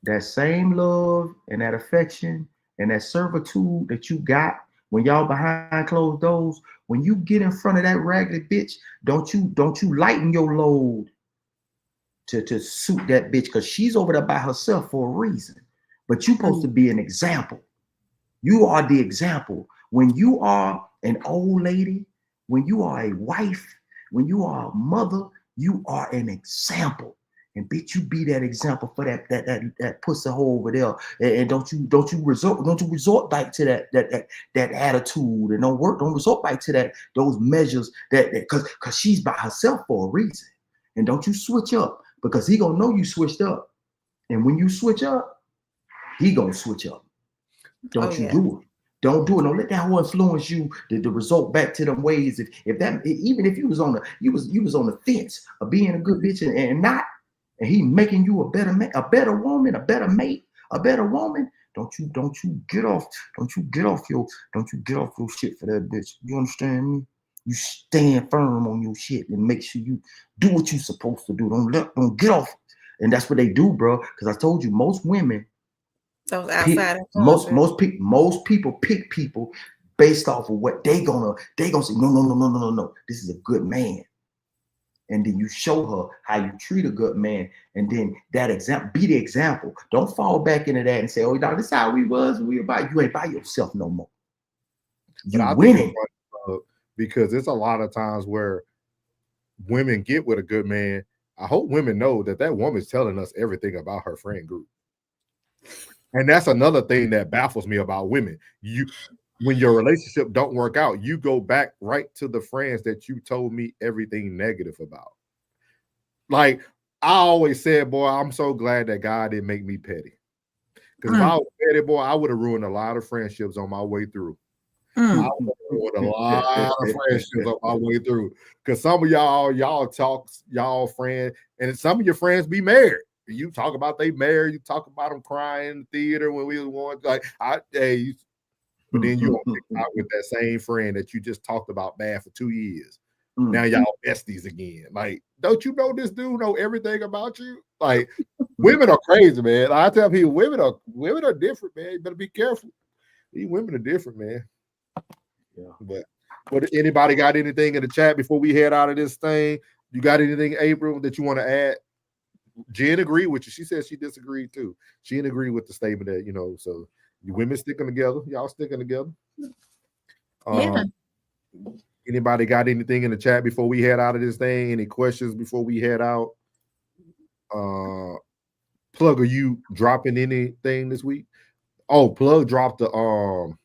That same love and that affection and that servitude that you got when y'all behind closed doors, when you get in front of that raggedy bitch, don't you lighten your load to suit that bitch, because she's over there by herself for a reason. But you're supposed to be an example. You are the example. When you are an old lady, when you are a wife, when you are a mother, you are an example. And bitch, you be that example for that pussy hole over there. And don't you resort back to that attitude, and don't resort back to those measures that cause she's by herself for a reason. And don't you switch up, because he gonna know you switched up. And when you switch up, he gonna switch up. Don't you do it. Don't do it. Don't let that whole influence you to result back to them ways. If that, even if you was on the fence of being a good bitch and not, and he making you a better man, a better woman, a better mate, a better woman, don't you get off your shit for that bitch. You understand me? You stand firm on your shit and make sure you do what you supposed to do. Don't get off. And that's what they do, bro. Because I told you, most women, most people pick people based off of what they gonna say. No. This is a good man. And then you show her how you treat a good man, and then that example, be the example. Don't fall back into that and say, "Oh, this is how we was. We about you ain't by yourself no more." You winning, because it's a lot of times where women get with a good man. I hope women know that woman's telling us everything about her friend group, and that's another thing that baffles me about women. When your relationship don't work out, you go back right to the friends that you told me everything negative about. Like I always said, boy, I'm so glad that God didn't make me petty. Because if I was petty, boy, I would have ruined a lot of friendships on my way through. I would have ruined a lot of friendships on my way through. Because some of y'all talk, y'all friends, and some of your friends be married. You talk about they married, you talk about them crying in the theater when we was going, but then you don't pick out with that same friend that you just talked about bad for 2 years. Now y'all besties again. Like, don't you know this dude know everything about you? Like, women are crazy, man. I tell people, women are different, man. You better be careful. These women are different, man. Yeah. But anybody got anything in the chat before we head out of this thing? You got anything, April, that you want to add? Jen agreed with you. She said she disagreed too. She didn't agree with the statement that, so you women sticking together. Y'all sticking together. Anybody got anything in the chat before we head out of this thing? Any questions before we head out? Plug, are you dropping anything this week? Oh, Plug dropped the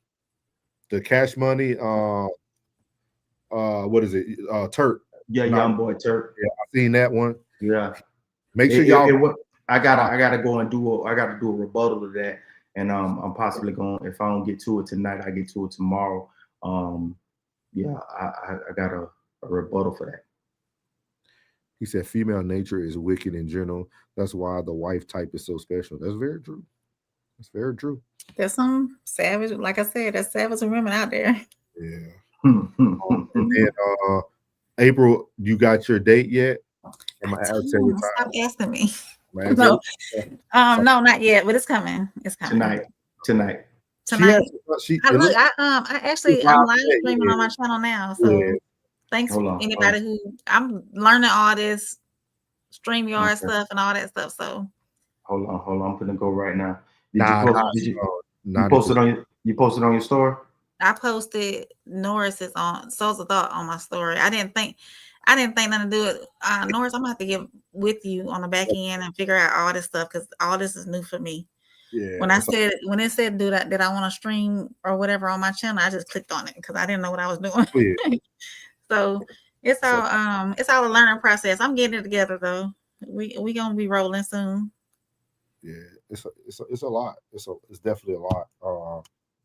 Cash Money. What is it? Turk. Yeah, Young Boy Turk. Yeah, I seen that one. Yeah. Make sure y'all. I gotta go and do a rebuttal of that. And I'm possibly going, if I don't get to it tonight, I get to it tomorrow. I got a rebuttal for that. He said female nature is wicked in general. That's why the wife type is so special. That's very true. That's very true. There's some savage, like I said, there's savage women out there. Yeah. And then April, you got your date yet? Stop asking me. No, not yet, but it's coming. It's coming tonight. I'm live streaming on my channel now. So thanks for anybody who I'm learning all this StreamYard stuff and all that stuff. So hold on. I'm gonna go right now. You posted on your story? I posted Norris's on Souls of Thought on my story. I didn't think nothing to do with Norris. I'm gonna have to get with you on the back end and figure out all this stuff because all this is new for me. Yeah. When it said do that, did I want to stream or whatever on my channel? I just clicked on it because I didn't know what I was doing. Yeah. So it's all a learning process. I'm getting it together though. We gonna be rolling soon. Yeah, it's a lot. It's definitely a lot.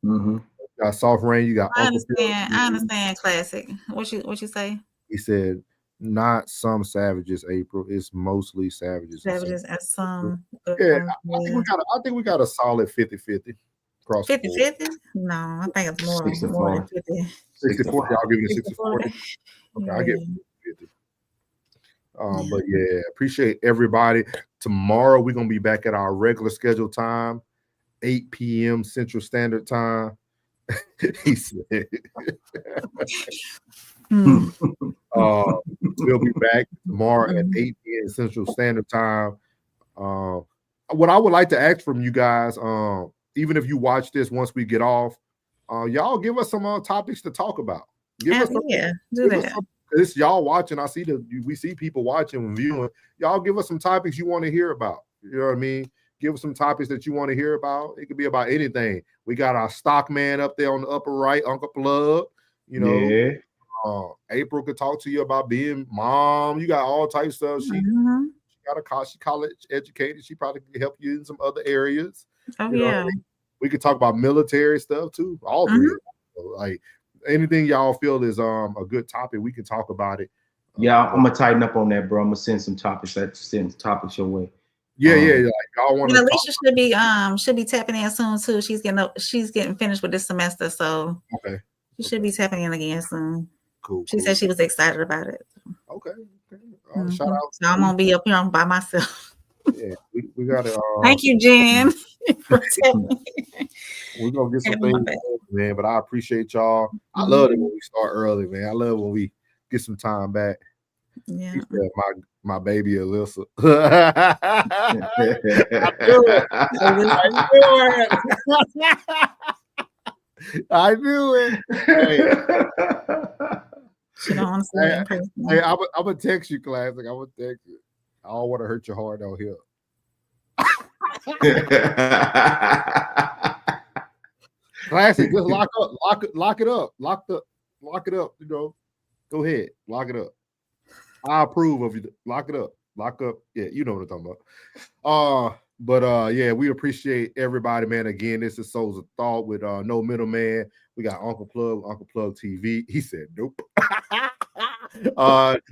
You got Soft Rain. You got. I understand. Classic. What you say? He said, "Not some savages, April. It's mostly savages." Savages and some. Yeah, I think we got a solid 50-50. 50-50? No, I think it's more than 50. 60-40. Y'all giving it 60-40. Okay, I get 50. But yeah, appreciate everybody. Tomorrow we're gonna be back at our regular scheduled time, 8 p.m. Central Standard Time. He said. We'll be back tomorrow at 8 p.m. Central Standard Time. What I would like to ask from you guys, even if you watch this once we get off, y'all give us some topics to talk about. Give us some it's y'all watching. We see people watching and viewing. Y'all give us some topics you want to hear about. You know what I mean? Give us some topics that you want to hear about. It could be about anything. We got our stock man up there on the upper right, Uncle Plug. You know, April could talk to you about being mom. You got all types of stuff. She got a college educated. She probably could help you in some other areas. Oh, you know yeah. what I mean? We could talk about military stuff too. All three. Like anything y'all feel is a good topic, we can talk about it. Yeah, I'm gonna tighten up on that, bro. I'm gonna send some topics your way. Yeah, like y'all want to. Alicia should be tapping in soon too. She's getting finished with this semester, so she should be tapping in again soon. Cool. She said she was excited about it. Okay. Shout out. So I'm gonna be up here by myself. Yeah, we got it. Thank you, Jen. We're gonna get some things, man. But I appreciate y'all. I love it when we start early, man. I love when we get some time back. Yeah. My baby Alyssa. I knew it. Hey. She don't want to see in person. Hey, I'm gonna text you, Classic. I'm gonna text you. I don't want to hurt your heart out here. Classic, just lock it up. Lock it up. You know, go ahead, lock it up. I approve of you. Lock it up. Lock up. Yeah, you know what I'm talking about. But yeah, we appreciate everybody, man. Again, this is Souls of Thought with No Middleman. We got Uncle Plug TV. He said nope.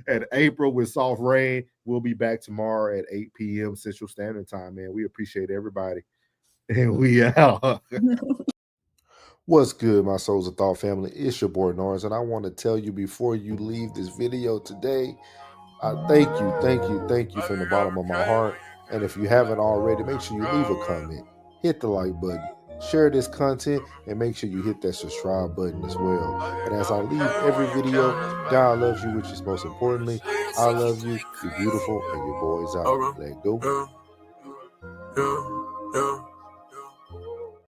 And April with Soft Rain. We'll be back tomorrow at 8 p.m. Central Standard Time, man. We appreciate everybody. And we out. What's good, my Souls of Thought family? It's your boy Norris, and I want to tell you before you leave this video today, thank you from the bottom of my heart. And if you haven't already, make sure you leave a comment, hit the like button, share this content, and make sure you hit that subscribe button as well. And as I leave every video, God loves you, which is most importantly. I love you, you're beautiful, and your boy's out. Let go.